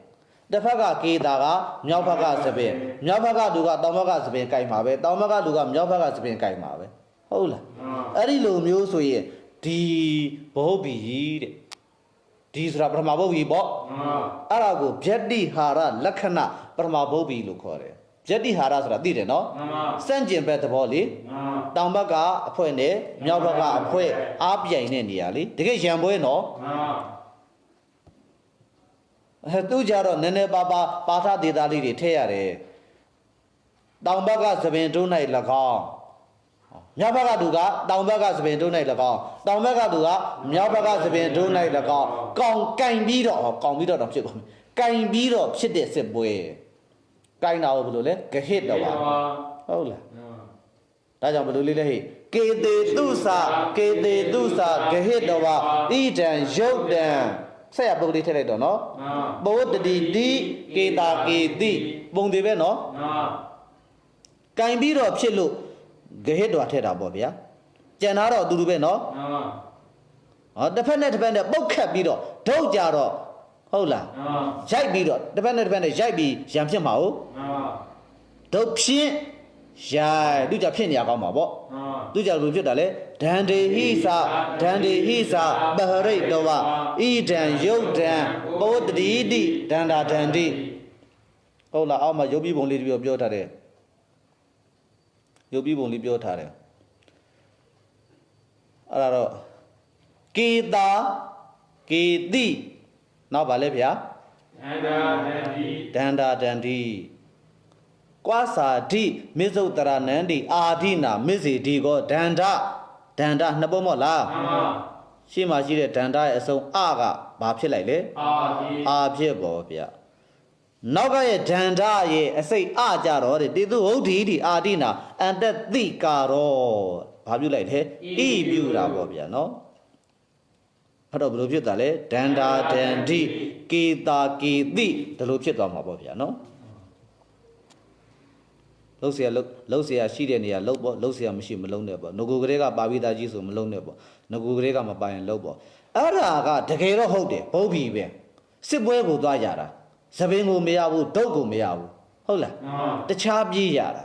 [SPEAKER 1] တစ်ဖက်ကကေတာကမြောက်ဘက်ကစပင်မြောက်ဘက်ကလူကတောင်ဘက်ကစပင်ကြိုက်မှာပဲတောင်ဘက်ကလူကမြောက်ဘက်ကစပင်ကြိုက်မှာပဲဟုတ်လားအဲ့ဒီလိုမျိုးဆိုရင်ဒီဘုတ်ဘီတဲ့ဒီဆိုတာပထမဘုတ်ဘီပေါ့အဲ့ဒါကိုဗျတ္တိဟာရလက္ခဏပထမဘုတ်ဘီလို့ခေါ်တယ်ဗျတ္တိဟာရဆိုတာသိတယ်နော်စန့်ကျင်ဘက်သဘောလေတောင်ဘက်ကအဖွဲနဲ့မြောက်ဘက်ကအဖွဲအားပြိုင်တဲ့နေရာလေတကယ်ရံပွဲနော်သူကြတော့နည်းနည်းပါထဒေတာလေးတွေထည့်ရတယ်တောင်ဘက်ကသပင်တွန်း၌၎င်းမြောက်ဘက်ကသူကတောင်ဘက်ကသပင်တွန်း၌၎င်းတောင်ဘက်ကသူကမြောက်ဘက်ကသပင်တွန်း၌၎င်းကင်ပြီးတော့တော့ဖြစ်ကုန်ပြီကင်ပြီးတော့ဖြစ်တဲ့စစ်ပွဲကိုင်းတာဘယ်လိုလဲဂဟိတဝါဟုတ်လားဒါကြောင့်ဘယ်လိုလေးလဲဟိကေတေတုစာဂဟိတဝါဣဒံယုတ်တံဆက်ရပုဂ္ဂလိထည့်လိုက်တော့နော်ဘောတတိတိကေတာကေတိပုံသေးပဲနော်ကိုင်းပြီးတော့ဖြစ်လို့ဂဟိတဝါထည့်တာပေါ့ဗျာကျန်တော့အတူတူပဲနော်တစ်ဖက်နဲ့ပုတ်ခတ်ပြီးတော့ဒုတ်ကြတော့ဟုတ်လားရိုက်ပြီးတော့တစ်ဖက်နဲ့ရိုက်ပြီးရံဖြစ်မှာဟုတ်ဒုတ်ဖြင့်ရိုက်သူကြဖြစ်နေရကောင်းမှာပေါ့သူကြဘယ်လိုဖြစ်တာလဲဒန္တေဟိစာပဟရိတဝဣဒံယုတ်တံပောတတိတိဒန္တာဒန္တိဟုတ်လားအောက်မှာယုတ်ပြီးပုံလေးပြောထားတယ်ယုတ်ပြီးပုံလေးပြောထားတယ်အဲ့ဒါတော့ကေတာကေတိနောက်ပါလဲဗျာဒန္တာဒန္တိကွာစာဓိမေဇုတ်တရနန္တိအာဓိနာမေဇေဒီကောဒန္တာနှစ်ပုံမို့လားရှေ့မှာရှိတဲ့ဒန္တာရဲ့အစုံအကဘာဖြစ်လိုက်လဲအာဖြစ်ပေါ်ဗျာနောက်ကရဲ့ဒန္တာရဲ့အစိတ်အကြတော့တဲ့တေသူဟုတ်ဒီဒီအာဓိနာအန္တတိကာရောဘာပြုလိုက်လဲဣပြုတာပေါ့ဗျာနော်အဲ့တော့ဘယ်လိုဖြစ်တာလဲဒန္တာဒန္တိကေတာကေတိဒီလိုဖြစ်သွားမှာပေါ့ဗျာနော်လှုပ်เสียရှိတဲ့နေရာလှုပ်ပေါ့လှုပ်เสียမရှိမလုံးနဲ့ပေါ့ငကိုကလေးကပါပြီးသားကြီးဆိုမလုံးနဲ့ပေါ့ငကိုကလေးကမပါရင်လှုပ်ပေါ့အဲ့ဒါကတကယ်တော့ဟုတ်တယ်ဘုတ်ပြီပဲစစ်ပွဲကိုသွားရတာသပင်ကိုမရဘူးဒုတ်ကိုမရဘူးဟုတ်လားတခြားပြေးရတာ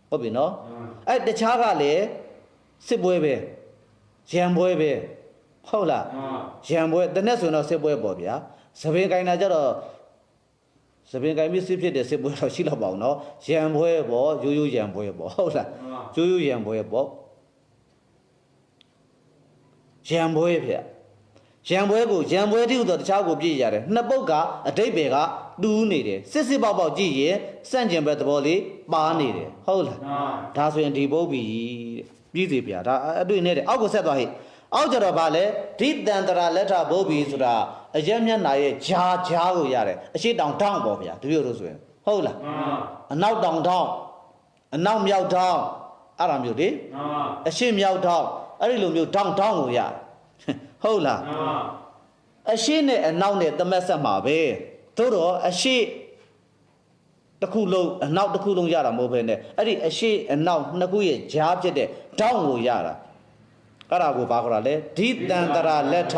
[SPEAKER 1] ဟုတ်ပြီနော်အဲ့တခြားကလည်းစစ်ပွဲပဲရံပွဲပဲဟုတ်လားရံပွဲတနေ့ဆိုတော့စစ်ပွဲပေါ့ဗျာသပင်ကိုင်းတာကြတော့သပင်ကိုင်းပြီးစစ်ဖြစ်တဲ့စစ်ပွဲတော့ရှိတော့ပါအောင်နော်ရံပွဲပေါ့ရိုးရံပွဲပေါ့ဟုတ်လားရိုးရံပွဲပေါ့ရံပွဲဗျာရံပွဲကိုရံပွဲတိဟုတော့တခြားကိုပြည့်ရတယ်နှစ်ပုတ်ကအတိတ်ပဲကတူးနေတယ်စစ်ပေါက်ကြည့်ရင်စန့်ကျင်ဘက်သဘောလေးပါနေတယ်ဟုတ်လားဒါဆိုရင်ဒီပုတ်ပြီပြည်စီဗျာဒါအတွေ့နဲ့တဲ့အောက်ကိုဆက်သွားဟိအောက်ကြတော့ဗာလဲဒိတန္တရာလက်ထဘုတ်ပြီဆိုတာအရက်မျက်နာရဲ့ဂျာကိုရတယ်အရှိတောင်ထောင်းပေါ့ဗျာဒီလိုလို့ဆိုရင်ဟုတ်လားအနောက်တောင်ထောင်းအနောက်မြောက်ထောင်းအဲ့ဒါမျိုးလေအရှိမြောက်ထောင်းအဲ့ဒီလိုမျိုးထောင်းကိုရတယ်ဟုတ်လားအရှိနဲ့အနောက်နဲ့တမက်ဆက်မှာပဲသို့တော့အရှိတစ်ခုလုံးအနောက်တစ်ခုလုံးရတာမဟုတ်ဘဲနဲ့အဲ့ဒီအရှိအနောက်နှစ်ခုရဲ့ဂျားဖြစ်တဲ့ထောင်းကိုရတာအဲ့ဒါကိုဘာခေါ်တာလဲဒိတန္တရာလက်ထ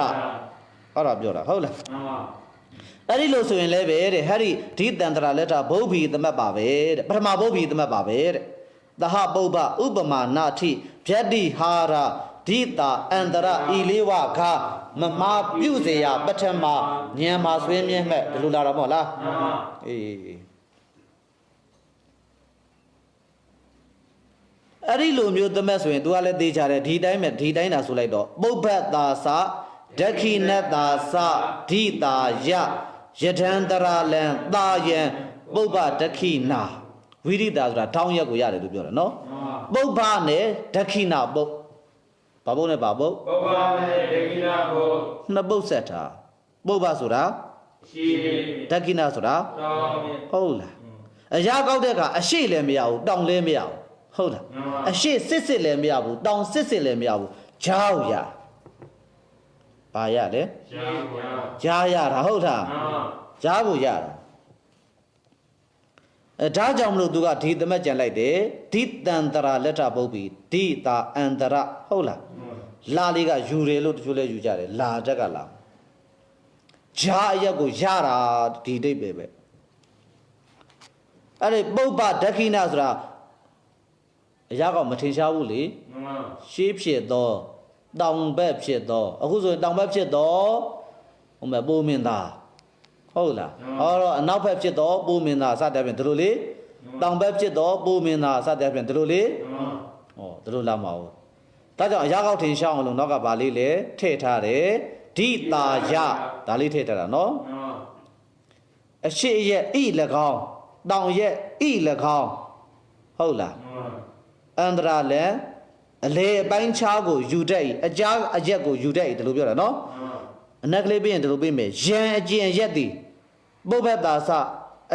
[SPEAKER 1] အဲ့ဒါပြောတာဟုတ်လား အဲ့ဒီလို့ဆိုရင်လည်းပဲတဲ့ဟဲ့ဒီဒီတန္တရာလက်ထဘုဗ္ဗီသမတ်ပါပဲတဲ့ပထမဘုဗ္ဗီသမတ်ပါပဲတဲ့သဟပုပ္ပဥပမာနာထိဗျတ္တိဟာရာဒိတာအန္တရဤလေးဝခမမပြုเสียပထမဉာဏ်မှာဆွေးမြဲမဲ့ဒီလိုလာတော့မဟုတ်လားအေးအဲ့ဒီလိုမျိုးသမက်ဆိုရင် तू ကလည်းသိချတယ်ဒီတိုင်းပဲဒီတိုင်းတာဆိုလိုက်တော့ပုပ္ပတ္တာသဒက္ခိနတ္တာသဒိတာယယထန္တရာလံတာယံပုပ္ပဒက္ခိနာဝိရိတာဆိုတာထောင်းရက်ကိုရတယ်လို့ပြောတယ်နော်ပုပ္ပနဲ့ဒက္ခိနာပုပ္ဘာပုတ်နဲ့ဘာပုတ်
[SPEAKER 2] ပုပ္ပနဲ့ဒက္ခိဏဘုတ်
[SPEAKER 1] နှစ်ပုတ်ဆက်တာပုပ္ပဆိုတာ
[SPEAKER 2] ရှိ
[SPEAKER 1] ဒက္ခိဏဆိုတာ
[SPEAKER 2] တောင်း
[SPEAKER 1] ဟုတ်လားအရာကောက်တဲ့အခါအရှိလည်းမရဘူးတောင်လည်းမရဘူးဟုတ်လားအရှိစစ်လည်းမရဘူးတောင်စစ်လည်းမရဘူးဂျားရဘာရလဲဂျားရတာဟုတ်လားဂျားကိုရတာဒါကြောင့်မလို့သူကဒီသမက်ကြံလိုက်တယ်ဒီတန္တရာလက်ထပုပ္ပိဒီတာအန္တရဟုတ်လားလာလေးကယူတယ်လို့တချို့လဲယူကြတယ်လာတက်ကလာဂျားအရက်ကိုရတာဒီအိဗယ်ပဲအဲ့ဒီပုပ္ပဒက္ခိဏဆိုတာအရာကမထင်ရှားဘူးလေရှေးဖြစ်သောတောင်ဘက်ဖြစ်သောအခုဆိုရင်တောင်ဘက်ဖြစ်သောဟိုမဲ့ပိုးမင်းသားဟုတ်လားဟောတော့အနောက်ဘက်ဖြစ်သောပိုးမင်းသားစတဲ့ဖြင့်ဒီလိုလေတောင်ဘက်ဖြစ်သောပိုးမင်းသားစတဲ့ဖြင့်ဒီလိုလေဟောဒီလိုလာမှာဟုတ်ဒါကြောင့်အရာကောက်ထင်ရှားအောင်လို့နောက်ကဗာလေးလေထည့်ထားတယ်ဒိတာယဒါလေးထည့်ထားတာနော်အရှိရဲ့ဤ၎င်းတောင်ရဲ့ဤ၎င်းဟုတ်လားအန္တရာလည်းအလေအပိုင်းခြားကိုယူတတ်၏အကြားအရက်ကိုယူတတ်၏ဒီလိုပြောတာနော်အနက်ကလေးပြရင်ဒီလိုပြမယ်ယံအကျင်ရက်သည်ပုပ္ပတာသ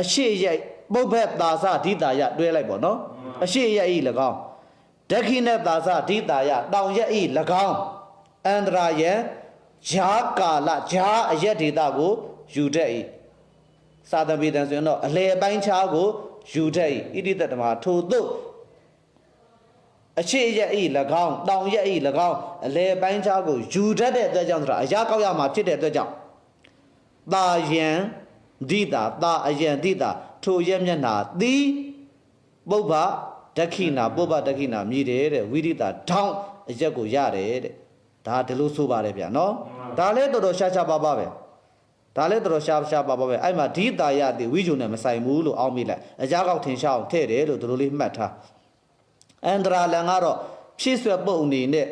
[SPEAKER 1] အရှိရက်ပုပ္ပတာသဒိတာယတွဲလိုက်ပေါ့နော်အရှိရက်ဤ၎င်းဒက္ခိဏတာသဒိတာယတောင်ရက်ဤ၎င်းအန္တရာယံဂျာကာလဂျာအရက်ဒေတာကိုယူတတ်၏သာသပေတံဆိုရင်တော့အလေအပိုင်းခြားကိုယူတတ်၏ဣတိတတမထို့သို့အရှိရက်ဤ၎င်းတောင်ရက်ဤ၎င်းအလေပိုင်းခြားကိုယူတတ်တဲ့အတွက်ကြောင့်ဆိုတာအရာကောက်ရမှာဖြစ်တဲ့အတွက်ကြောင့်တာယံဒိတာတာအယံဒိတာထိုရက်မျက်နာသည်ပုပ္ပဒက္ခိဏပုပ္ပဒက္ခိဏမြည်တယ်တဲ့ဝိရိတာထောင်းအရက်ကိုရတယ်တဲ့ဒါဒီလိုဆိုပါတယ်ဗျာနော်ဒါလည်းတော်တော်ရှားရှားပါပါပဲဒါလည်းတော်တော်ရှားရှားပါပါပဲအဲ့မှာဒိတာယသည်ဝိဇုံနဲ့မဆိုင်ဘူးလို့အောက်မိလိုက်အရာကောက်ထင်ရှားအောင်ထည့်တယ်လို့ဒီလိုလေးမှတ်ထားအန္တရာလံကတော့ဖြည့်ဆွက်ပုတ်အနေနဲ့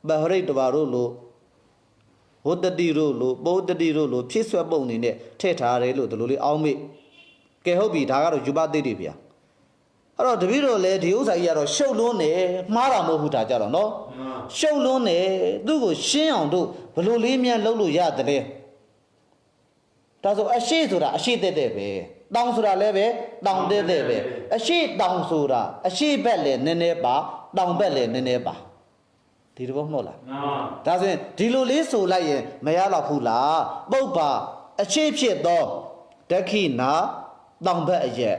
[SPEAKER 1] ဘဟရိတ်တဘာတို့လို့ဝတ္တတိတို့လို့ပုဒ္ဒတိတို့လို့ဖြည့်ဆွက်ပုတ်အနေနဲ့ထည့်ထားတယ်လို့ဒီလိုလေးအောင်းမိကဲဟုတ်ပြီဒါကတော့ယူပသိတိဗျာအဲ့တော့တပည့်တော်လည်းဒီဥစ္စာကြီးကတော့ရှုပ်လွန်းနေမှားတာမဟုတ်ဘူးဒါကြတော့နော်ရှုပ်လွန်းနေသူ့ကိုရှင်းအောင်တို့ဘလို့လေးမြန်လုပ်လို့ရတယ်ဒါဆိုအရှိဆိုတာအရှိတဲ့ပဲတောင်ဆိုတာလည်းပဲတောင်တဲ့ပဲအရှိတောင်ဆိုတာအရှိဘက်လည်းနည်းနည်းပါတောင်ဘက်လည်းနည်းနည်းပါဒီလိုမဟုတ်လားဒါဆိုရင်ဒီလိုလေးဆိုလိုက်ရင်မရတော့ဘူးလားပုပ္ပါအရှိဖြစ်သောဒက္ခိဏတောင်ဘက်အရက်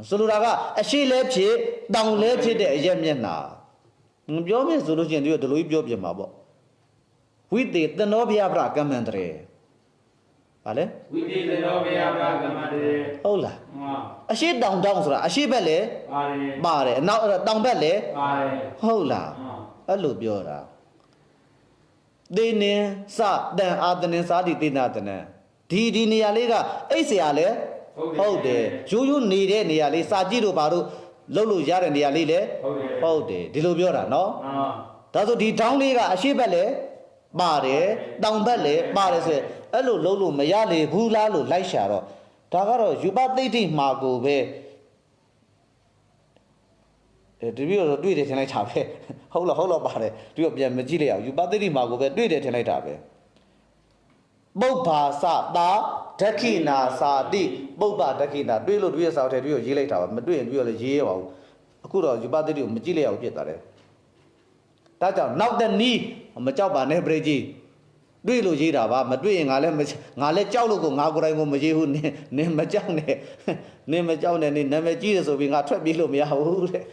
[SPEAKER 1] ဆိုလိုတာကအရှိလည်းဖြစ်တောင်လည်းဖြစ်တဲ့အရက်မျက်နှာပြောမယ်ဆိုလို့ရှိရင်ဒီလိုပြောပြမှာပေါ့ဝိတေတနောဗျာပရကမ္မန္တရေဟာလေ
[SPEAKER 2] ဝိသေသောဗျာပရကမ္မန္တရေ
[SPEAKER 1] ဟုတ်လားအရှိတောင်ဆိုတာအရှိဘက်လည်းပါတယ်အနောက်တောင်ဘက်လည်း
[SPEAKER 2] ပါတယ်
[SPEAKER 1] ဟုတ်လားအဲ့လိုပြောတာသေနင်စတန်အာတနင်စာတိသေနာတနံဒီနေရာလေးကအိတ်เสียလဲဟုတ်တယ်ရိုးရိုးနေတဲ့နေရာလေးစာကြည့်တို့ဘာတို့လှုပ်လို့ရတဲ့နေရာလေးလေဟုတ်တယ်ဒီလိုပြောတာနော်ဒါဆိုဒီထောင်းလေးကအရှိဘက်လည်းပါတယ်တောင်ဘက်လည်းပါတယ်ဆိုအဲ့လိုလှုပ်လို့မရလေဘူးလားလို့လိုက်ရှာတော့ဒါကတော့ယူပသိတိမှာကိုပဲဒီပြီးတော့တွေ့တယ်ထင်လိုက်တာပဲဟုတ်လားပါတယ်ဒီတော့ပြန်မကြည့်လိုက်အောင်ယူပသိတိမှာကိုပဲတွေ့တယ်ထင်လိုက်တာပဲပုပ္ပါစတာဒက္ခိဏစာတိပုပ္ပဒက္ခိဏတွေ့လို့တွေ့ရစာထဲတွေ့ရရေးလိုက်တာပါမတွေ့ရင်ပြီးတော့လည်းရေးရပါဘူးအခုတော့ယူပသိတိကိုမကြည့်လိုက်အောင်ဖြစ်သွားတယ်ဒါကြောင့်နောက်တဲ့နီးမကြောက်ပါနဲ့ပရိကြီးတွေ့လို့ရေးတာပါမတွေ့ရင်ငါလည်းကြောက်လို့ကိုငါကိုယ်တိုင်ကိုမရေးဘူးနင်မကြောက်နဲ့နင်မကြောက်နဲ့နင်နာမည်ကြီးတယ်ဆိုပြီးငါထွက်ပြေးလို့မရဘူးတဲ့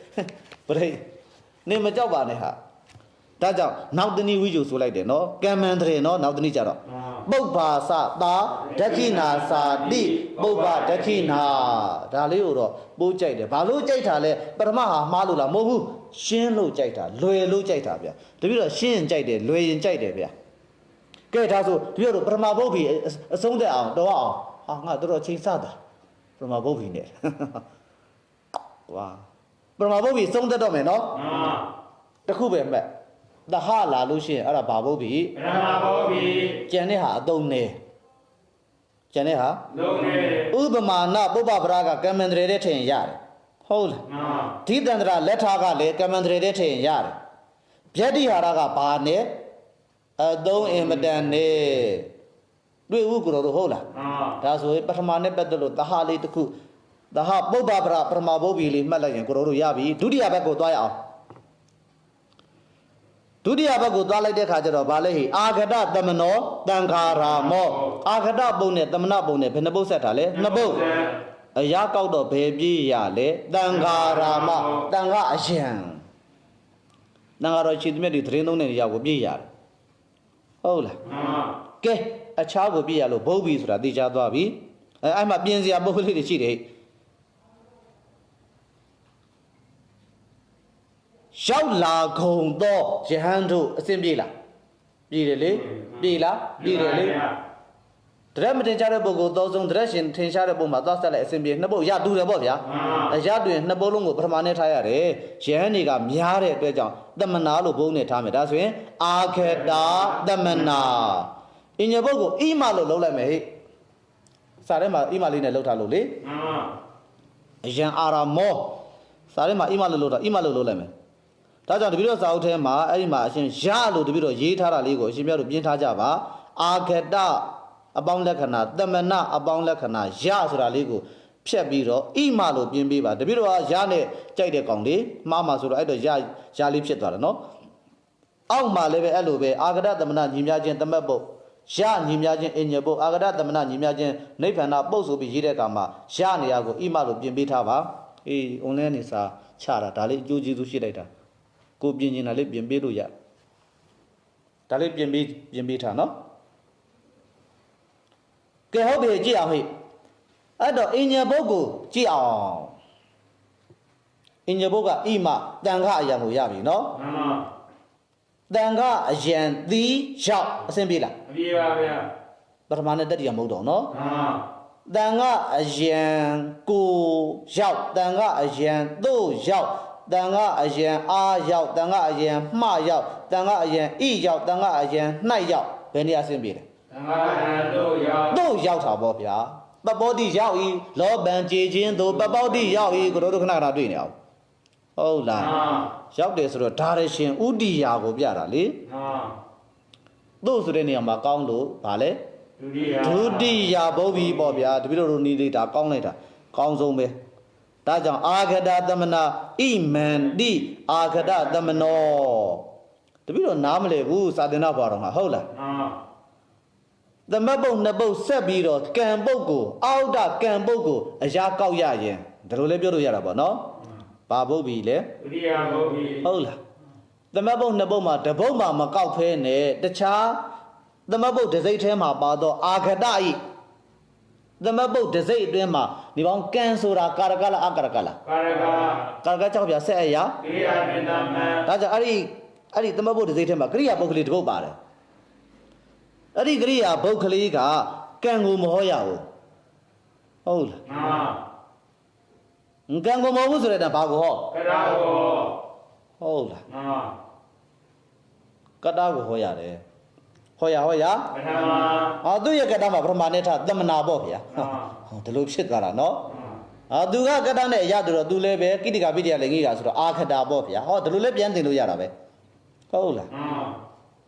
[SPEAKER 1] ပရိနင်မကြောက်ပါနဲ့ဟာ ဒါကြောင့်နောက်တနည်းဝိဇ္ဇုဆိုလိုက်တယ်နော်ကမ္မန္တရေနော်နောက်တနည်းကြတော့ပုပ္ပါစတာဒက္ခိနာစာတိပုပ္ပဒက္ခိနာဒါလေးကိုတော့ပိုးကြိုက်တယ်ဘာလို့ကြိုက်တာလဲပထမဟာမှားလို့လားမဟုတ်ဘူးရှင်းလို့ကြိုက်တာလွယ်လို့ကြိုက်တာဗျာတပည့်တော့ရှင်းရင်ကြိုက်တယ်လွယ်ရင်ကြိုက်တယ်ဗျာကဲဒါဆိုတပည့်တို့ပထမဘုတ်ဘီအဆုံးသက်အောင်တော့အောင်ဟာငါတော်ချိန်စတာပထမဘုတ်ဘီနဲ့ဝါပထမဘုတ်ဘီဆုံးသက်တော့မယ်နော်တခုပဲမဲ့တဟလာလို့ရှိရင်အဲ့ဒါဘာဘုတ်ဘီ
[SPEAKER 2] ပထမဘုတ်ဘီ
[SPEAKER 1] ကျန်တဲ့ဟာအတုံးနေကျန်တဲ့ဟာ
[SPEAKER 2] လုံးနေ
[SPEAKER 1] ဥပမာဏပုပ္ပပရာကကမ္မန္တရေတဲ့ထင်ရတယ်ဟုတ်လားဓိတန္တရာလက်ထားကလည်းကမ္မန္တရေတဲ့ထင်ရတယ်ဗျတ္တိဟာရကဘာနဲ့အသုံးအင်မတန်နဲ့တွေ့ဦးကိုယ်တော်ဟုတ်လားဒါဆိုရင်ပထမနဲ့ပတ်သက်လို့တဟလေးတစ်ခုတဟပုပ္ပပရာပထမဘုတ်ဘီလေးမှတ်လိုက်ရင်ကိုယ်တော်တို့ရပြီဒုတိယဘက်ကိုသွားရအောင်ဒုတိယဘက်ကိုသွားလိုက်တဲ့ခါကျတော့ဗာလဲဟိအာဂတသမနောတံခါရာမောအာဂတပုံနဲ့သမဏပုံနဲ့ဘယ်နှပုတ်ဆက်တာလဲနှစ်ပုတ်အရာကောက်တော့ဘယ်ပြေးရလဲတံခါရာမတန်ခါအယံတန်ခါတော့ခြေသမျက်တွေသတင်းသုံးတဲ့နေရာကိုပြေးရတယ်ဟုတ်လားကဲအခြားကိုပြေးရလို့ဘုတ်ဘီဆိုတာသိချသွားပြီအဲ့မှာပြင်စရာပုတ်ကလေးတွေရှိတယ်ရောက်လာကုန်တော့ယဟန်တို့အစဉ်ပြေးလားပြေးတယ်လေပြေးလားပြေးတယ်လေတရက်မတင်ချတဲ့ပုဂ္ဂိုလ်သုံးဆုံးတရက်ရှင်ထင်ရှားတဲ့ပုံမှာသွားဆက်လိုက်အစဉ်ပြေးနှစ်ပုတ်ရတူတယ်ပေါ့ဗျာရတူရင်နှစ်ပုတ်လုံးကိုပထမနဲ့ထားရတယ်ယဟန်တွေကများတဲ့အတွက်ကြောင့်သမနာလို့ဘုန်းနဲ့ထားမယ်ဒါဆိုရင်အာခတာသမနာအင်ညပုတ်ကိုအိမလို့လုံးလိုက်မယ်ဟိစာထဲမှာအိမလေးနဲ့လုံးထားလို့လေအယံအာရမောစာထဲမှာအိမလို့လုံးတာအိမလို့လုံးလိုက်မယ်ဒါကြောင့်တပည့်တော်စာအုပ်ထဲမှာအဲ့ဒီမှာအရှင်ရလို့တပည့်တော်ရေးထားတာလေးကိုအရှင်မြတ်တို့ပြင်ထားကြပါအာဂတအပေါင်းလက္ခဏာသမဏအပေါင်းလက္ခဏာရဆိုတာလေးကိုဖြတ်ပြီးတော့ဣမလို့ပြင်ပေးပါတပည့်တော်ကရနဲ့ကြိုက်တဲ့ကောင်လေးမှားမှာဆိုတော့အဲ့တော့ရလေးဖြစ်သွားတယ်နော်အောက်မှာလည်းပဲအဲ့လိုပဲအာဂတသမဏညီများခြင်းတမတ်ပုတ်ရညီများခြင်းအင်ညပုတ်အာဂတသမဏညီများခြင်းနိဗ္ဗာန်ပုတ်ဆိုပြီးရေးတဲ့အခါမှာရနေရာကိုဣမလို့ပြင်ပေးထားပါအေး online နေစာချတာဒါလေးအကျိုးကျေးဇူးရှိလိုက်တာကိုပြင်နေတာလေးပြင်ပေးလို့ရဒါလေးပြင်ပေးထားနော်ကဲဟုတ်ပြီကြည့်အောင်ဟိအဲ့တော့အင်ညပုတ်ကိုကြည့်အောင်အင်ညပုတ်ကဣမတန်ခအယံကိုရပြီနော်တန်ခအယံသီးရောက်အဆင်ပြေလား
[SPEAKER 2] မပြေပါဗျာ
[SPEAKER 1] ပထမနဲ့တတိယမဟုတ်တော့နော်တန်ခအယံကိုရောက်တန်ခအယံသို့ရောက်တန်ခအယံအားရောက်တန်ခအယံမှရောက်တန်ခအယံဣရောက်တန်ခအယံနှိုက်ရောက်ဘယ်နေရာဆင်းပြေလဲ
[SPEAKER 2] တန်ခအယံ
[SPEAKER 1] တို့ရောက်တာပေါ့ဗျာပပောတိရောက်ဤလောဘံကြည်ခြင်းတို့ပပောတိရောက်ဤကိုတို့ခဏခဏတွေ့နေအောင်ဟုတ်လားရောက်တယ်ဆိုတော့ဒါရရှင်ဥဒိယာကိုပြတာလေတို့ဆိုတဲ့နေရာမှာကောင်းလို့ဗာလဲဒုတိယဘုဗ္ဗီပေါ့ဗျာတပည့်တော်နီးလေးဒါကောင်းလိုက်တာကောင်းဆုံးပဲဒါကြောင့်အာဂတသမနာဣမန္တိအာဂတသမနောတပည့်တော်နားမလဲဘူးစာသင်တော့ဘာတော့ငါဟုတ်လားသမတ်ပုတ်နှစ်ပုတ်ဆက်ပြီးတော့ကံပုတ်ကိုအောက်တကံပုတ်ကိုအရာကောက်ရရင်ဒါလိုလဲပြောလို့ရတာပေါ့နော်ဘာဘုတ်ပြီလဲ
[SPEAKER 2] ဒုတိယဘုတ်ပြီ
[SPEAKER 1] ဟုတ်လားသမတ်ပုတ်နှစ်ပုတ်မှာတပုတ်မှာမကောက်ဖဲနဲ့တခြားသမတ်ပုတ်တစ်စိတ်ထဲမှာပါတော့အာဂတဤသမတ်ပုတ်တစ်စိတ်အတွင်းမှာဒီပေါင်းကံဆိုတာကာရကလားအကာရကလားကာရကကြောက်ပြဆက်အရာ
[SPEAKER 2] ကိရိယာပိတမံ
[SPEAKER 1] ဒါကြောင့်အဲ့ဒီသမတ်ပုတ်တစ်စိတ်ထဲမှာကိရိယာပုတ်ကလေးတစ်ပုတ်ပါတယ်အဲ့ဒီကိရိယာပုတ်ကလေးကကံကိုမဟောရဘူးဟုတ်လားကံကိုမဟုတ်ဘူးဆိုတဲ့ဘာကိုဟော
[SPEAKER 2] ကတာကို
[SPEAKER 1] ဟုတ်လားကတာကိုဟောရတယ်ဟောရ
[SPEAKER 2] ပထမ
[SPEAKER 1] သူရဲ့ကတာမှာပထမနဲ့ထားသမနာပေါ့ဗျာဟောဒီလိုဖြစ်သွားတာနော်သူကကတာနဲ့ရသူတော့သူလည်းပဲကိတိကာပိတ္တရလည်းငိတာဆိုတော့အာခတာပေါ့ဗျာဟောဒီလိုလည်းပြန်တင်လို့ရတာပဲဟုတ်လား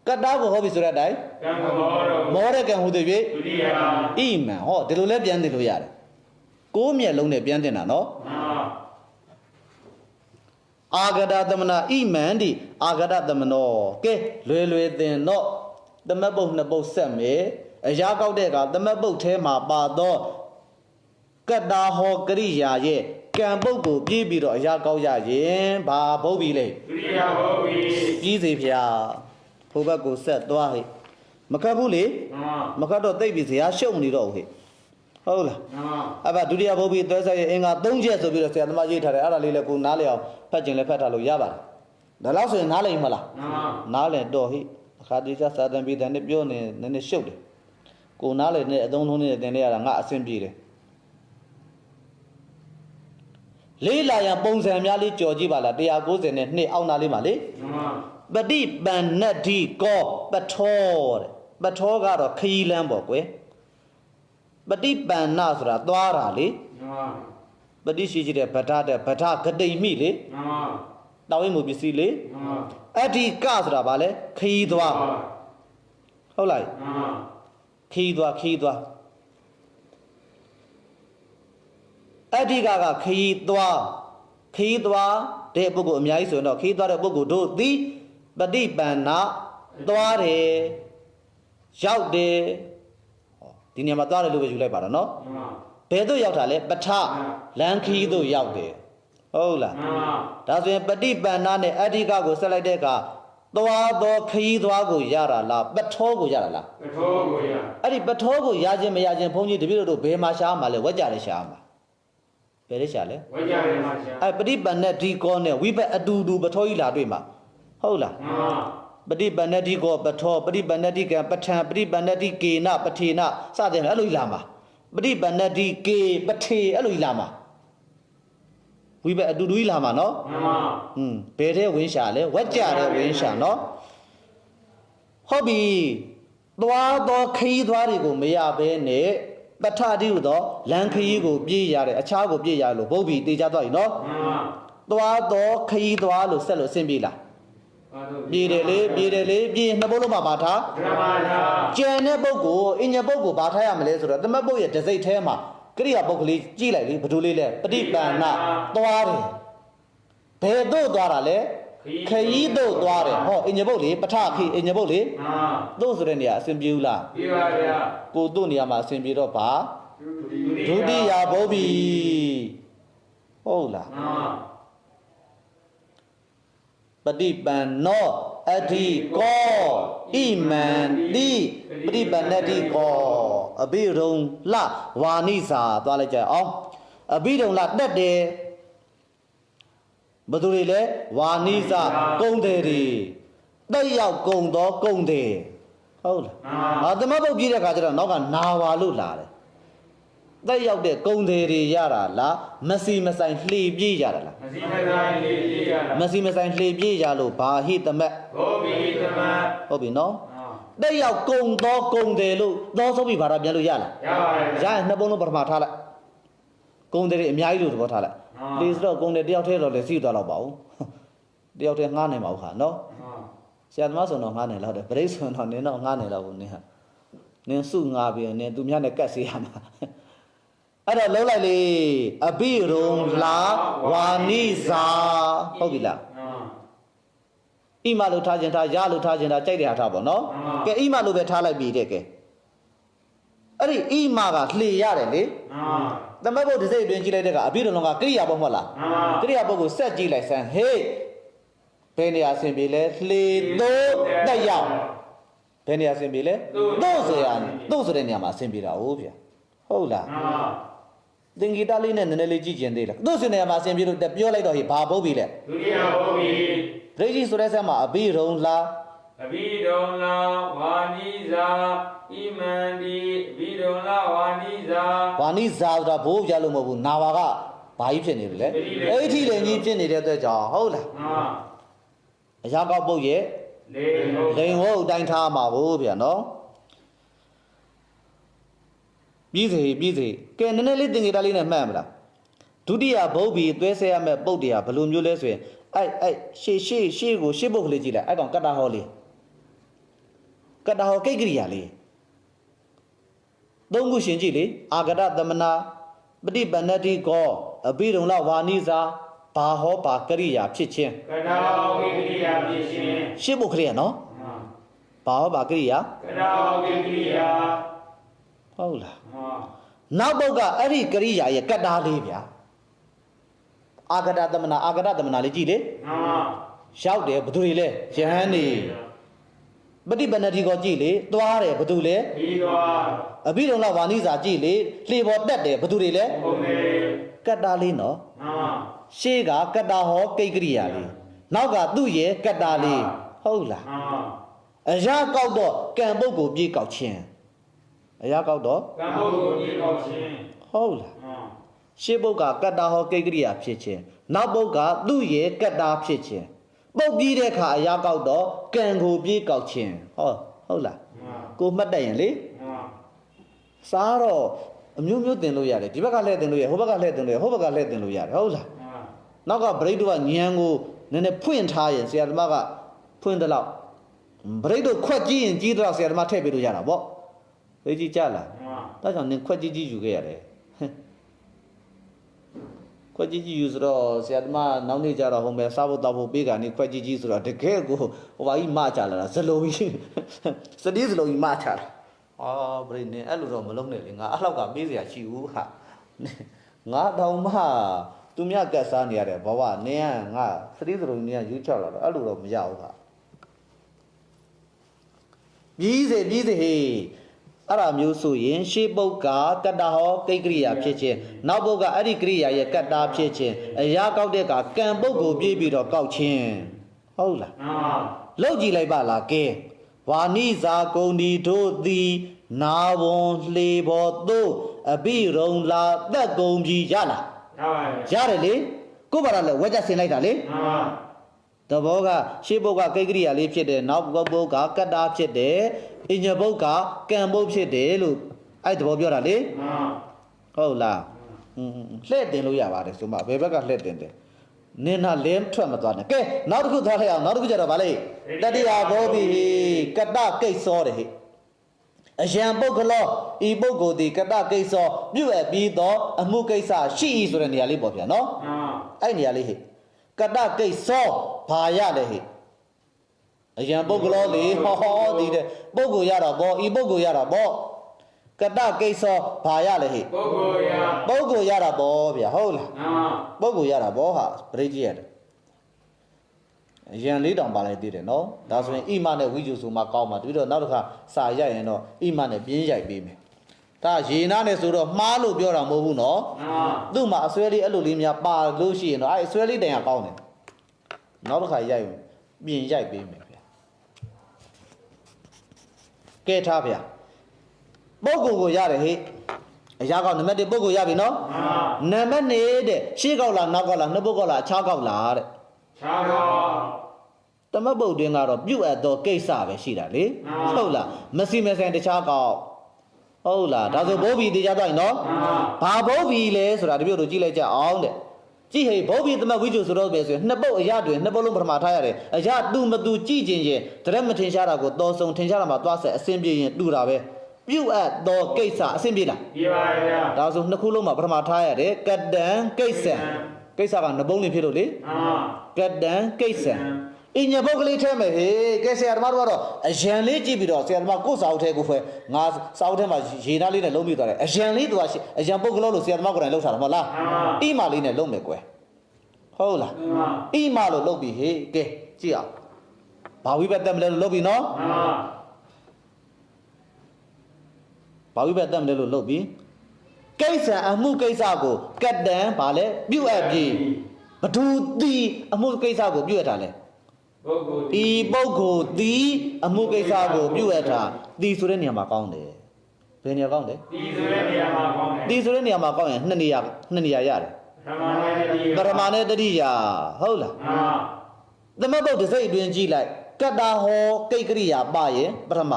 [SPEAKER 1] ကတာကိုဟောပြီဆိုတဲ့အတိုင်း
[SPEAKER 2] ကံကိုမေ
[SPEAKER 1] ာတဲ့ကံဟူသည်ဖြင့်
[SPEAKER 2] ဒုတိယ
[SPEAKER 1] ဣမံဟောဒီလိုလည်းပြန်တင်လို့ရတယ်ကိုးမျက်လုံးနဲ့ပြန်တင်တာနော်အာဂတသမနာဣမန္တိအာဂတသမနောကဲလွယ်တင်တော့သမတ်ပုတ်နှစ်ပုတ်ဆက်မယ်အရာကောက်တဲ့ကသမတ်ပုတ်ထဲမှာပါတော့ကတ္တာဟောကရိယာရဲ့ ကံပုတ်ကိုပြေးပြီးတော့အရာကောက်ရရင်ဘာဘုတ်ပြီလေ
[SPEAKER 2] ဒုတိယဘုတ်ပြီ
[SPEAKER 1] ကြီးစီဖျားဘုဘက်ကိုဆက်သွားဟဲ့မကတ်ဘူးလေ
[SPEAKER 2] မှန်
[SPEAKER 1] မကတ်တော့တိတ်ပြီးဇရာရှုံနေတော့ဟဲ့ဟုတ်လား
[SPEAKER 2] မှန်
[SPEAKER 1] အဲ့ဒါဒုတိယဘုတ်ပြီးသွဲဆက်ရဲ့အင်္ဂါ3ချက်ဆိုပြီးတော့ဆရာသမားရေးထားတယ်အဲ့ဒါလေးလည်းကိုနားလည်အောင်ဖတ်ခြင်းလည်းဖတ်ထားလို့ရပါတယ်ဒါလောက်ဆိုရင်နားလည်မလား
[SPEAKER 2] မှန်
[SPEAKER 1] နားလည်တော့ဟိအခါတည်းကျစာတန်ပြီးတဲ့နေ့ပြောနေနည်းနည်းရှုပ်တယ်ကိုနားလည်နေအသုံးလုံးနဲ့တင်နေရတာငါအဆင်ပြေတယ်လေးလာရန်ပုံစံများလေးကြော်ကြည့်ပါလား190နဲ့2အောက်နာလေးမှာလေ
[SPEAKER 2] မှန်
[SPEAKER 1] ပฏิပန်နတ္တိကောပထောတဲ့ပထောကတော့ခရီးလမ်းပေါ့ကွယ်ပฏิပန်နဆိုတာသွားတာလေ
[SPEAKER 2] မှန်
[SPEAKER 1] ပฏิရှိကြတဲ့ဗဒတဲ့ဗဒဂတိမိလေ
[SPEAKER 2] မှန်
[SPEAKER 1] တောင်းရင်မှုပစ္စည်းလေ
[SPEAKER 2] မှန်
[SPEAKER 1] အဋ္ဌိကဆိုတာဗာလဲခရီးသွားဟုတ်လား
[SPEAKER 2] မှန်
[SPEAKER 1] ခီးသွားအဋ္ဌိကခီးသွားတဲ့ပုဂ္ဂိုလ်အများကြီးဆိုရင်တော့ခီးသွားတဲ့ပုဂ္ဂိုလ်တို့သည်ပฏิပန်နာသွားတယ်ရောက်တယ်ဟောဒီနေရာမှာသွားတယ်လို့ပဲယူလိုက်ပါတော့နော်
[SPEAKER 2] မှန်
[SPEAKER 1] ဘယ်သို့ရောက်တာလဲပထလန်ခီးသို့ရောက်တယ်ဟုတ်လား
[SPEAKER 2] မှန်
[SPEAKER 1] ဒါဆိုရင်ပฏิပန်နာနဲ့အဋ္ဌိကကိုဆက်လိုက်တဲ့အခါသွားသောခီးသွားကိုရတာလားပထောကိုရတာလား
[SPEAKER 2] ပထောကိုရ
[SPEAKER 1] အဲ့ဒီပထောကိုရခြင်းမရခြင်းဘုန်းကြီးတပည့်တို့ဘယ်မှာရှားမှာလဲဝက်ကြတယ်ရှားမှာဘယ်လဲရှားလဲ
[SPEAKER 2] ဝိကြတယ်မှာရှာ
[SPEAKER 1] အဲ့ပฏิပန်နဲ့ဒီကောနဲ့ဝိဘက်အတူတူပထောကြီးလာတွေ့မှာဟုတ်လား
[SPEAKER 2] မှန်
[SPEAKER 1] ပฏิပန်နဲ့ဒီကောပထောပฏิပန်နဲ့ဒီကံပဋ္ဌံပฏิပန်နဲ့ဒီကေနပထေနစတဲ့အဲ့လိုကြီးလာမှာပฏิပန်နဲ့ဒီကေပထေအဲ့လိုကြီးလာမှာဝိဘက်အတူတူကြီးလာမှာနော်
[SPEAKER 2] မှန်
[SPEAKER 1] ဘယ်တဲ့ဝင်းရှာလဲဝက်ကြတဲ့ဝင်းရှာနော်ဟုတ်ပြီသွားတော့ခရီးသွားတွေကိုမရဘဲနဲ့ပဋ္ဌာတိဟုသောလန်ခရီးကိုပြေးရတယ်အခြားကိုပြေးရလို့ဘုတ်ပြီးတေချသွားပြီနော်
[SPEAKER 2] မှန်
[SPEAKER 1] သွားတော့ခရီးသွားလို့ဆက်လို့အဆင်ပြေလား
[SPEAKER 2] ဘာလို့
[SPEAKER 1] ပြေးတယ်လေပြေးနှစ်ပုတ်လုံးမှာပါထား
[SPEAKER 2] ဓမ္မသာ
[SPEAKER 1] ကျန်တဲ့ပုတ်ကိုအင်ညာပုတ်ကိုဘာထားရမလဲဆိုတော့တမတ်ပုတ်ရဲ့တစိတ်ထဲမှာကရိယာပုတ်ကလေးကြည့်လိုက်လေဘယ်သူလေးလဲပฏิပန်နာသွားတယ်ဘယ်သို့သွားတာလဲခရီးသို့သွားတယ်ဟောအင်ညာပုတ်လေပထခီအင်ညာပုတ်လေ
[SPEAKER 2] မှန်
[SPEAKER 1] သို့ဆိုတဲ့နေရာအဆင်ပြေဘူးလား
[SPEAKER 2] ပြပါဗျာ
[SPEAKER 1] ကိုတို့နေရာမှာအဆင်ပြေတော့ပါ
[SPEAKER 2] ဒု
[SPEAKER 1] ဒုတိယဘုတ်ပြီဟုတ်လား
[SPEAKER 2] မှန်
[SPEAKER 1] ပฏิပန်နောအဋ္ဌိကောဣမန္တိပฏิပန်နတ္တိကောအဘိရုံလဝါနိစာသွားလိုက်ကြအောင်အဘိရုံလတက်တယ်ဘယ်သူတွေလဲဝါနိစာကုံတယ်တွေတက်ရောက်ကုံတော့ကုံတယ်ဟုတ်လားဟာသမတ်ပုတ်ပြည့်တဲ့ခါကျတော့နောက်ကနာဝါလို့လာတယ်တက်ရောက်တဲ့ကုံတယ်တွေရတာလားမစီမဆိုင်လှေပြေးရတာလား
[SPEAKER 2] မစီမဆိုင်လေးလေးရတာ
[SPEAKER 1] မစီမဆိုင်လှေပြေးရလို့ဘာဟိတမက်
[SPEAKER 2] ဘုဗ္ဗိသမတ်
[SPEAKER 1] ဟုတ်ပြီနော်
[SPEAKER 2] မှန်
[SPEAKER 1] တက်ရောက်ကုံတော့ကုံတယ်လို့သောဆုံးပြီဘာသာပြန်လို့ရလား
[SPEAKER 2] ရပါတယ်
[SPEAKER 1] ရရင်နှစ်ပုံလုံးပထမထားလိုက်ကုံတယ်တွေအများကြီးလို့သဘောထားလိုက်ဒီဆိုတော့ကုံတယ်တယောက်တည်းတော့လည်းစီးသွားတော့ပါဘူးတယောက်တည်းငှားနိုင်ပါဘူးခါနော်
[SPEAKER 2] မှန်
[SPEAKER 1] ဆရာသမားဆိုတော့ငှားနိုင်တော့တယ်ပရိဆိုတော့နင်းတော့ငှားနိုင်တော့ဘူးနင်းဟာနင်းစုငှားပြီးနင်းသူများနဲ့ကတ်စေးရမှာအဲ့တော့လုံးလိုက်လေအဘိရုံလာဝါနိဇာဟုတ်ပြီလား
[SPEAKER 2] မှန်
[SPEAKER 1] ဣမလို့ထားခြင်းထားရလို့ထားခြင်းထားကြိုက်တဲ့ဟာထားပေါ့နော်ကဲဣမလို့ပဲထားလိုက်ပြီတဲ့ကဲအဲ့ဒီဣမကလှေရတယ်လေ
[SPEAKER 2] မှန်
[SPEAKER 1] သမတ်ဘုတ်ဒီစိတ်အတွင်းကြည့်လိုက်တဲ့ကအဘိဓမ္မာကကိရိယာဘုတ်မဟုတ်လား
[SPEAKER 2] မှန်
[SPEAKER 1] ကိရိယာဘုတ်ကိုဆက်ကြည့်လိုက်စမ်းဟေးဘယ်နေရာအဆင်ပြေလဲလှေသို့တက်ရောက်ဘယ်နေရာအဆင်ပြေလဲသို့ဆိုရသို့ဆိုတဲ့နေရာမှာအဆင်ပြေတာဟုတ်ဗျာဟုတ်လား
[SPEAKER 2] မှန်
[SPEAKER 1] သင်္ကေတလေးနဲ့နည်းနည်းလေးကြည့်ကျင်သေးလားသို့ဆိုနေရာမှာအဆင်ပြေလို့ပြောလိုက်တော့ဟေးဘာဘုတ်ပြီလဲ
[SPEAKER 2] ဒုတိယဘုဗ္ဗိ
[SPEAKER 1] ဒိဋ္ဌိဆိုတဲ့ဆက်မှာအဘိရုံလာ
[SPEAKER 2] အဘိဒုံလာဝါနိဇာဣမန္တိအဘိဒုံလာဝါနိဇာ
[SPEAKER 1] ဝါနိဇာဆိုတာဘိုးပြလို့မဟုတ်ဘူးနာဝါကဘာကြီးဖြစ်နေပြီလဲအဲ့ဒီလည်းကြီးဖြစ်နေတဲ့အတွက်ကြောင့်ဟုတ်လား
[SPEAKER 2] မှန်
[SPEAKER 1] အရာကောက်ပုတ်ရဲ့
[SPEAKER 2] လေဟုတ်
[SPEAKER 1] လိန်ဝုတ်အတိုင်းထားမှာဘူးဗျာနော်ပြီးစေကဲနည်းနည်းလေးသင်္ကေတလေးနဲ့မှတ်မလားဒုတိယဘုတ်ဘီသွဲဆဲရမယ့်ပုတ်တရားဘယ်လိုမျိုးလဲဆိုရင်အဲ့ရှေ့ကိုရှေ့ပုတ်ကလေးကြည့်လိုက်အဲ့ကောင်ကတ္တဟောလေးကတ္တဟောကိတ်ကရိယာလေးသုံးခုရှင်ကြည့်လေအာဂတသမနာပฏิပန္နတိကောအဘိဓုံလဝါနိဇာဘာဟောဘာကရိယာဖြစ်ခြင်း
[SPEAKER 2] ကတောဝိကိယဖြစ်ရှင်
[SPEAKER 1] ရှေ့ပုတ်ကလေးရနော်
[SPEAKER 2] မှန်
[SPEAKER 1] ဘာဟောဘာကရိယာ
[SPEAKER 2] ကတောဝိကိယ
[SPEAKER 1] ဟုတ်လား
[SPEAKER 2] မှန်
[SPEAKER 1] နောက်ပုတ်ကအဲ့ဒီကရိယာရဲ့ကတ္တာလေးဗျာ အာဂတသမနာလေးကြည့်လေ ရောက်တယ်ဘသူတွေလဲယဟန်နေပฏิပန္နတိကိုကြည့်လေသွားတယ်ဘသူလဲအဘိဓမ္မာဝါနိစာကြည့်လေလှေပေါ်တက်တယ်ဘသူတွေလဲကတ္တာလေးနော်ရှေးကကတ္တာဟောကိကရိယာလေးနောက်ကသူ့ရဲ့ကတ္တာလေးဟုတ်လားအရာကောက်တော့ကံပုတ်ကိုပြေးကောက်ခြင်းအရာကောက်တော့ကံပုတ်ကိုပြေးကောက်ခြင်းဟုတ်လားရှေးပုတ်ကကတ္တာဟောကိကရိယာဖြစ်ခြင်းနောက်ပုတ်ကသူ့ရဲ့ကတ္တာဖြစ်ခြင်းပုတ်ပြီးတဲ့အခါအရာကောက်တော့ကံကိုပြေးကောက်ခြင်းဟုတ်လားကိုမှတ်တတ်ရင်လေစားတော့အမျိုးမျိုးတင်လို့ရတယ်ဒီဘက်ကလှည့်တင်လို့ရဟိုဘက်ကလှည့်တင်လို့ရဟိုဘက်ကလှည့်တင်လို့ရတယ်ဟုတ်လားနောက်ကဗရိတ်တို့ကညံကိုနည်းနည်းဖွင့်ထားရင်ဆရာသမားကဖွင့်တယ်လို့ဗရိတ်တို့ခွက်ကြီးရင်ကြီးတော့ဆရာသမားထည့်ပေးလို့ရတာပေါ့သိကြီးကြလားဒါကြောင့်နင်ခွက်ကြီးယူခဲ့ရတယ်ခွက်ကြီးယူဆိုတော့ဆရာသမားနောက်နေ့ကျတော့ဟိုမဲ့စားဖို့တောက်ဖို့ပေးကနေခွက်ကြီးဆိုတော့တကယ်ကိုဟိုဘာကြီးမချလာတာဇလုံးကြီးစတိးဇလုံးကြီးမချလာဗရိတ်နင်အဲ့လိုတော့မလုံးနဲ့လေငါအဲ့လောက်ကပေးစရာရှိဘူးဟာငါတောင်မှသူမြတ်ကတ်စားနေရတယ်ဘဝနင်ကငါစတိးဇလုံးကြီးကယူချလာတော့အဲ့လိုတော့မရဘူးဟာပြီးစေဟေးအဲ့ဒါမျိုးဆိုရင်ရှေးပုတ်ကကတ္တဟောကိကရိယာဖြစ်ခြင်းနောက်ပုတ်ကအဲ့ဒီကရိယာရဲ့ကတ္တာဖြစ်ခြင်းအရာကောက်တဲ့ကကံပုတ်ကိုပြေးပြီးတော့ကောက်ခြင်းဟုတ်လားလောက်ကြည့်လိုက်ပါလားကဲဝါနိဇာကုံဒီတို့သည်နာဝွန်လှေပေါ်သို့အဘိရုံလာသက်ကုံပြီရလားရတယ်လေကိုဘာလဲဝက်ကြဆင်လိုက်တာလေတဘောကရှေးပုတ်ကကိကရိယာလေးဖြစ်တယ်နောက်ပုတ်ကကတ္တာဖြစ်တယ်အညပုတ်ကကံပုတ်ဖြစ်တယ်လို့အဲ့တဘောပြောတာလေဟုတ်လားလှည့်တင်လို့ရပါတယ်ဆိုမှဘယ်ဘက်ကလှည့်တင်တယ်နင်နာလင်းထွက်မသွားနဲ့ကဲနောက်တစ်ခုသွားလိုက်အောင်နောက်တစ်ခုကြတော့ဗာလေတတိယဘောဘီကတ္တကိတ်စောတယ်ဟိအယံပုတ်ကလောဤပုတ်ကိုဒီကတ္တကိတ်စောပြုတ်အပ်ပြီးတော့အမှုကိစ္စရှိဤဆိုတဲ့နေရာလေးပေါ့ဗျာနော်အဲ့နေရာလေးဟိကတ္တကိတ်စောဘာရလဲဟိအယံပုဂ္ဂလောလေဟောဒီတဲ့ပုဂ္ဂိုလ်ရတာပေါ့ဤပုဂ္ဂိုလ်ရတာပေါ့ကတ္တကိစ္စဘာရလဲဟိပုဂ္ဂိုလ်ရတာပေါ့ဗျာဟုတ်လားပုဂ္ဂိုလ်ရတာပေါ့ဟာပရိကြီးရတယ်အယံလေးတောင်ပါလိုက်သေးတယ်နော်ဒါဆိုရင်ဣမနဲ့ဝိဇုဆိုမှကောင်းမှာပြီးတော့နောက်တစ်ခါစာရိုက်ရင်တော့ဣမနဲ့ပြင်းရိုက်ပေးမယ်ဒါရေနာနဲ့ဆိုတော့မှားလို့ပြောတာမဟုတ်ဘူးနော်သူ့မှာအစွဲလေးအဲ့လိုလေးများပါလို့ရှိရင်တော့အဲ့အစွဲလေးတိုင်ရကောင်းတယ်နောက်တစ်ခါရိုက်ရင်ပြင်ရိုက်ပေးမယ်ဗျာကဲထားဗျာပုဂ္ဂိုလ်ကိုရတယ်ဟိအရာကောက်နံပါတ်1ပုဂ္ဂိုလ်ရပြီနော်နံပါတ်2တဲ့ရှေ့ကောက်လားနောက်ကောက်လားနှစ်ပုဂ္ဂိုလ်လားအခြားကောက်လားတဲ့ခြားကောက်သမတ်ပုတ်တွင်ကတော့ပြုတ်အပ်သောကိစ္စပဲရှိတာလေဟုတ်လားမစီမဆိုင်တခြားကောက်ဟုတ်လားဒါဆိုဘိုးဘီတရားသွားရင်နော်ဘာဘိုးဘီလဲဆိုတာတပြို့တို့ကြည့်လိုက်ကြအောင်တဲ့ကြည့်ဟေဘိုးဘီသမတ်ဝိဇ္ဇုဆိုတော့ပဲဆိုရင်နှစ်ပုတ်အရာတွင်နှစ်ပုတ်လုံးပထမထားရတယ်အရာတူမတူကြည့်ခြင်းရင်တရက်မထင်ရှားတာကိုတော်ဆုံထင်ရှားတာမှာသွားဆက်အစင်းပြေရင်တူတာပဲပြုတ်အပ်သောကိစ္စအစင်းပြေလားပြေပါဗျာဒါဆိုနှစ်ခုလုံးမှာပထမထားရတယ်ကတ္တံကိစ္စံကိစ္စကနှစ်ပုံးလေးဖြစ်လို့လေကတ္တံကိစ္စံအညဘုတ်ကလေးထဲမှာဟေးကဲဆရာသမားတို့ကတော့အယံလေးကြည့်ပြီးတော့ဆရာသမားကိုယ်စာအုပ်ထဲကိုဖွဲငါစာအုပ်ထဲမှာရေနားလေးနဲ့လုံးပြီးသွားတယ်အယံလေးသူကအယံပုတ်ကလေးလို့ဆရာသမားကိုယ်တိုင်လှုပ်ထားတာမဟုတ်လားဣမာလေးနဲ့လုံးမယ်ကွယ်ဟုတ်လားဣမာလို့လုပ်ပြီးဟေးကဲကြည့်အောင်ဘာဝိဘတ်တက်မလဲလို့လုပ်ပြီးနော်ဘာဝိဘတ်တက်မလဲလို့လုပ်ပြီးကိစ္စအမှုကိစ္စကိုကတ္တံဗာလဲပြုတ်အပ်ပြီးဘဒုတိအမှုကိစ္စကိုပြုတ်အပ်တာလဲဤပုဂ္ဂိုလ်သည်အမှုကိစ္စကိုပြုတ်အပ်တာဒီဆိုတဲ့နေရာမှာကောင်းတယ်ဘယ်နေရာကောင်းလဲဒီဆိုတဲ့နေရာမှာကောင်းတယ်ဒီဆိုတဲ့နေရာမှာကောင်းရင်နှစ်နေရာရတယ်ပရမနဲ့တတိယဟုတ်လားသမတ်ပုတ်တစ်စိတ်အတွင်းကြည့်လိုက်ကတ္တာဟောကိကရိယာပါရင်ပထမ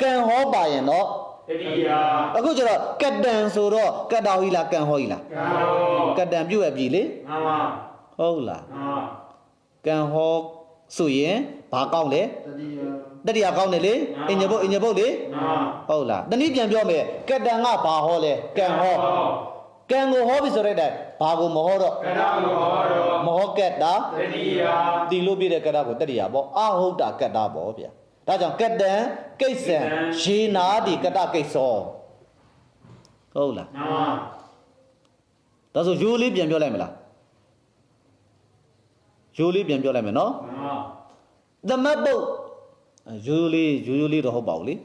[SPEAKER 1] ကံဟောပါရင်တော့တတိယအခုကျတော့ကတ္တံဆိုတော့ကတ္တာဟိလားကံဟောဟိလားကတ္တံပြုတ်အပ်ပြီလေဟုတ်လားကံဟောဆိုရင်ဘာကောင်းလဲတတိယကောင်းတယ်လေအညဘုတ်လေဟုတ်လားတနည်းပြန်ပြောမယ်ကတ္တံကဘာဟောလဲကံဟောကံကိုဟောပြီဆိုတဲ့တိုင်ဘာကိုမဟောတော့ကတ္တကိုဟောတော့မဟောကတ္တတတိယဒီလိုပြတဲ့ကတ္တကိုတတိယပေါ့အဟုတ်တာကတ္တပေါ့ဗျာဒါကြောင့်ကတ္တံကိစ္စံရေနာတိကတ္တကိစ္စောဟုတ်လားဒါဆိုရိုးလေးပြန်ပြောလိုက်မလား ရိုးလေးပြန်ပြောလိုက်မယ်နော်သမတ်ပုတ်ရိုးလေးတော့ဟုတ်ပါဘူးလေ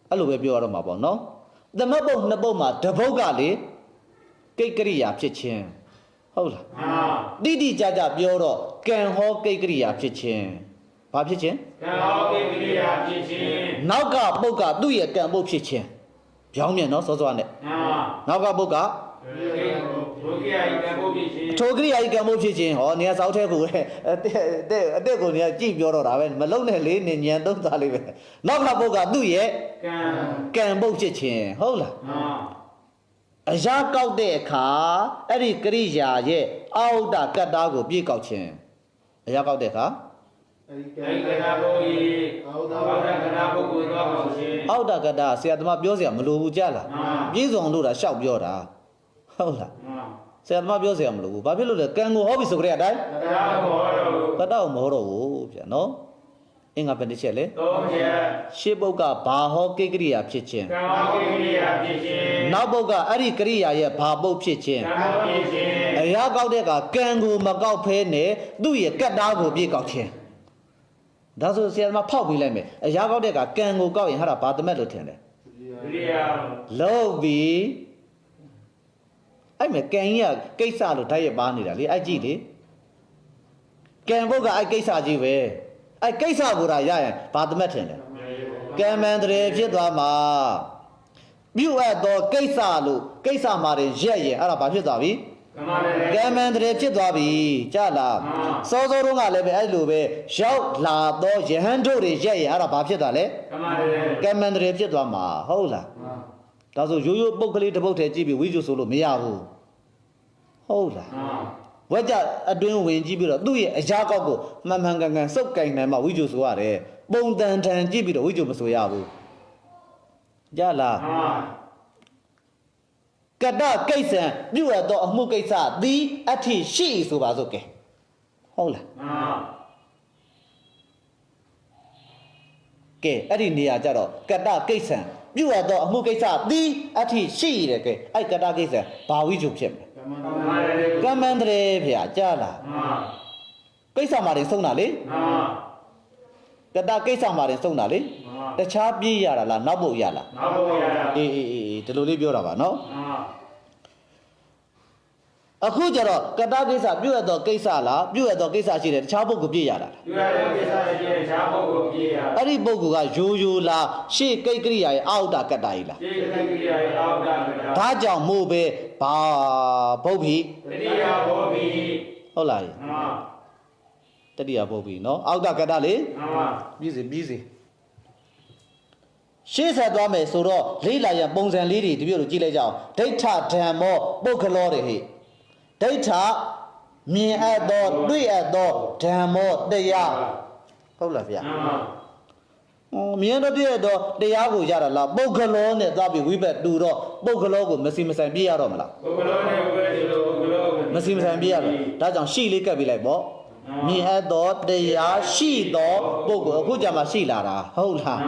[SPEAKER 1] အဲ့လိုပဲပြောရတော့မှာပေါ့နော်သမတ်ပုတ်နှစ်ပုတ်မှာတပုတ်ကလေကိတ်ကရိယာဖြစ်ခြင်းဟုတ်လားတိတိကျကျပြောတော့ကံဟောကိတ်ကရိယာဖြစ်ခြင်းဘာဖြစ်ခြင်း
[SPEAKER 2] ကံဟောကိတ်ကရိယာဖြစ်ခြင်း
[SPEAKER 1] နောက်ကပုတ်ကသူ့ရဲ့ကံပုတ်ဖြစ်ခြင်းပြောင်းမြန်နော်စောစောနဲ့နောက်ကပုတ်ကထိုကရိယာဤကံမှုဖြစ်ခြင်းဟောနေရာစောက်ထဲကိုအတက်ကိုနေရာကြည့်ပြောတော့တာပဲမလုံးနဲ့လေနေညံသုံးသားလေးပဲနောက်ကပုတ်ကသူ့ရဲ့ကံပုတ်ဖြစ်ခြင်းဟုတ်လားအရာကောက်တဲ့အခါအဲ့ဒီကရိယာရဲ့အာဟုဒကတ္တာကိုပြေကောက်ခြင်းအရာကောက်တဲ့အခါ
[SPEAKER 2] အဲ့ဒီကတ္တာပုတ်ဤအာဟုဒကတ္တာပုတ်ကိုသွားကောက်ခြင်း
[SPEAKER 1] အာဟုဒကတ္တာဆရာသမားပြောစရာမလိုဘူးကြလားပြေစုံလို့တာရှောက်ပြောတာဟုတ်လားဆရာသမားပြောစရာမလိုဘူးဘာဖြစ်လို့လဲကံကိုဟောပြီဆိုကြတဲ့အတိုင်းကတ္တာကိုမဟောတော့ဘူးဗျာနော်အင်္ဂါဘယ်တစ်ချက်လဲ
[SPEAKER 2] 3ချက်
[SPEAKER 1] ရှေ့ပုတ်ကဘာဟောကိကရိယာဖြစ်ခြင်း
[SPEAKER 2] ကံဟောကိကရိယာဖြစ်ခြင်း
[SPEAKER 1] နောက်ပုတ်ကအဲ့ဒီကရိယာရဲ့ဘာပုတ်ဖြစ်ခြင်း
[SPEAKER 2] ကံဟောဖြစ်ခြင်း
[SPEAKER 1] အရာကောက်တဲ့ကကံကိုမကောက်ဖဲနဲ့သူ့ရဲ့ကတ္တာကိုပြေကောက်ခြင်းဒါဆိုဆရာသမားဖောက်ပြီးလိုက်မယ်အရာကောက်တဲ့ကကံကိုကောက်ရင်ဟာဒါဘာတမက်လို့ထင်တယ်
[SPEAKER 2] ဝိရိယ
[SPEAKER 1] လုံးပြီးအဲ့မဲ့ကံကြီးကကိစ္စလို့ဓာတ်ရပါနေတာလေအဲ့ကြည့်လေကံဘုတ်ကအဲ့ကိစ္စကြီးပဲအဲ့ကိစ္စကိုရရရင်ဘာတမက်ထင်တယ်ကံမန္တရေဖြစ်သွားမှာပြုတ်အပ်သောကိစ္စလို့ကိစ္စမှာရင်ရက်ရင်အဲ့ဒါဘာဖြစ်သွားပြီကံမန္တရေဖြစ်သွားပြီကြားလားစောစောတုန်းကလည်းပဲအဲ့လိုပဲရောက်လာသောယဟန်တို့တွေရက်ရင်အဲ့ဒါဘာဖြစ်သွားလဲကံမန္တရေဖြစ်သွားမှာဟုတ်လားဒါဆိုရိုးရိုးပုတ်ကလေးတစ်ပုတ်ထဲကြည့်ပြီးဝိဇ္ဇုဆိုလို့မရဘူးဟုတ်လားဝက်ကြအတွင်းဝင်ကြည့်ပြီးတော့သူ့ရဲ့အရာကောက်ကိုမှန်မှန်ကန်ကန်စုပ်ကင်နိုင်မှဝိဇ္ဇုဆိုရတယ်ပုံတန်တန်ကြည့်ပြီးတော့ဝိဇ္ဇုမဆိုရဘူးကြလားကတ္တကိစ္စံပြုအပ်သောအမှုကိစ္စသည်အဋ္ဌိရှိဆိုပါစို့ကဲဟုတ်လားကဲအဲ့ဒီနေရာကြတော့ကတ္တကိစ္စံပြုအပ်သောအမှုကိစ္စသည်အဋ္ဌိရှိတယ်ကဲအဲ့ကတ္တကိစ္စံဘာဝိဇ္ဇုဖြစ်မလဲကမ္မန္တရေဖေကြားလားကိစ္စမှာတင်ဆုံးတာလေကတ္တကိစ္စမှာတင်ဆုံးတာလေတခြားပြေးရတာလားနောက်ပုတ်ရလား
[SPEAKER 2] နောက်ပုတ်ရတာ
[SPEAKER 1] အေးဒီလိုလေးပြောတာပါနော်အခုကျတော့ကတ္တကိစ္စပြုတ်ရတော့ကိစ္စလားပြုတ်ရတော့ကိစ္စရှိတယ်တခြားပုတ်ကိုပြေးရတာလား
[SPEAKER 2] ပြုတ်ရတော့ကိစ္စရှိတယ်တခြားပုတ်ကိုပြေးရ
[SPEAKER 1] အဲ့ဒီပုတ်ကရိုးလားရှေ့ကိတ်ကရိယာရဲ့အာဟုဒကတ္တကြီးလား
[SPEAKER 2] ရှေ့ကိတ်ကရိယာရဲ့အာဟုဒကတ္တ
[SPEAKER 1] ဒါကြောင့်မို့ပဲဘာဘုတ်ပြီ
[SPEAKER 2] တတိယဘုတ်ပြီ
[SPEAKER 1] ဟုတ်လားတတိယဘုတ်ပြီနော်အာဟုဒကတ္တလေပြီးစီရှေ့ဆက်သွားမယ်ဆိုတော့လေးလာရပုံစံလေးတွေဒီမျိုးလိုကြည့်လိုက်ကြအောင်ဒိဋ္ဌဓမ္မောပုဂ္ဂလောတွေဟိဒိဋ္ဌမြင်အပ်သောတွေ့အပ်သောဓမ္မောတရားဟုတ်လားဗျာမြင်တော့တွေ့ရတော့တရားကိုရတာလားပုဂ္ဂလောနဲ့သွားပြီးဝိဘတ်တူတော့ပုဂ္ဂလောကိုမစီမဆိုင်ပြေးရတော့မလား
[SPEAKER 2] ပုဂ္ဂလောနဲ့ဝိဘတ်တူလို့ပုဂ္ဂလော
[SPEAKER 1] မစီမဆိုင်ပြေးရတော့ဒါကြောင့်ရှိလေးကပ်ပြီးလိုက်ပေါ့မြင်အပ်သောတရားရှိသောပုဂ္ဂိုလ်အခုကြမှာရှိလာတာဟုတ်လား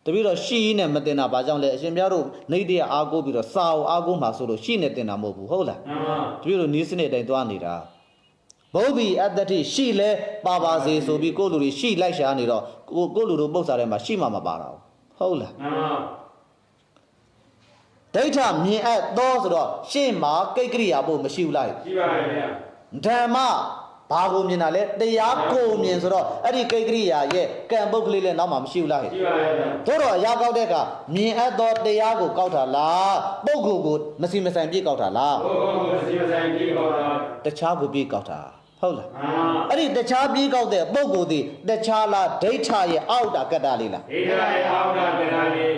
[SPEAKER 1] တပည့်တော်ရှိနဲ့မတင်တာဘာကြောင့်လဲအရှင်ဘုရားတို့နေတရားအားကိုးပြီးတော့စာအုပ်အားကိုးမှာဆိုလို့ရှိနဲ့တင်တာမဟုတ်ဘူးဟုတ်လားတပည့်တော်နီးစနစ်တိုင်းသွားနေတာဘုဗ္ဗီအတ္တိရှိလဲပါစေဆိုပြီးကိုယ့်လူတွေရှိလိုက်ရှာနေတော့ကိုယ့်လူတို့ပု္ပ္ပစာထဲမှာရှိမှမပါတာဟုတ်လားဒိဋ္ဌမြင်အပ်သောဆိုတော့ရှေ့မှာကိတ်ကရိယာဖို့မရှိဘူးလား
[SPEAKER 2] ရှိပါတယ်ဗျာ
[SPEAKER 1] ဓမ္မဘာကိုမြင်တာလဲတရားကိုမြင်ဆိုတော့အဲ့ဒီကိတ်ကရိယာရဲ့ကံပုတ်ကလေးလည်းနောက်မှမရှိဘူးလား
[SPEAKER 2] ရှိပါရဲ့
[SPEAKER 1] တို့တော့အရာကောက်တဲ့အခါမြင်အပ်သောတရားကိုကောက်တာလားပုဂ္ဂိုလ်ကိုမစီမဆိုင်ပြေးကောက်တာလား
[SPEAKER 2] ပုဂ္ဂိုလ်ကိုမစီမဆိုင်ပြေးကောက်တာ
[SPEAKER 1] တခြားကိုပြေးကောက်တာဟုတ်လားအဲ့ဒီတခြားပြေးကောက်တဲ့ပုဂ္ဂိုလ်ဒီတခြားလားဒိဋ္ဌရဲ့အောက်တာကတ္တလေးလား
[SPEAKER 2] ဒိဋ္ဌရဲ့အောက်တာကတ္တလေး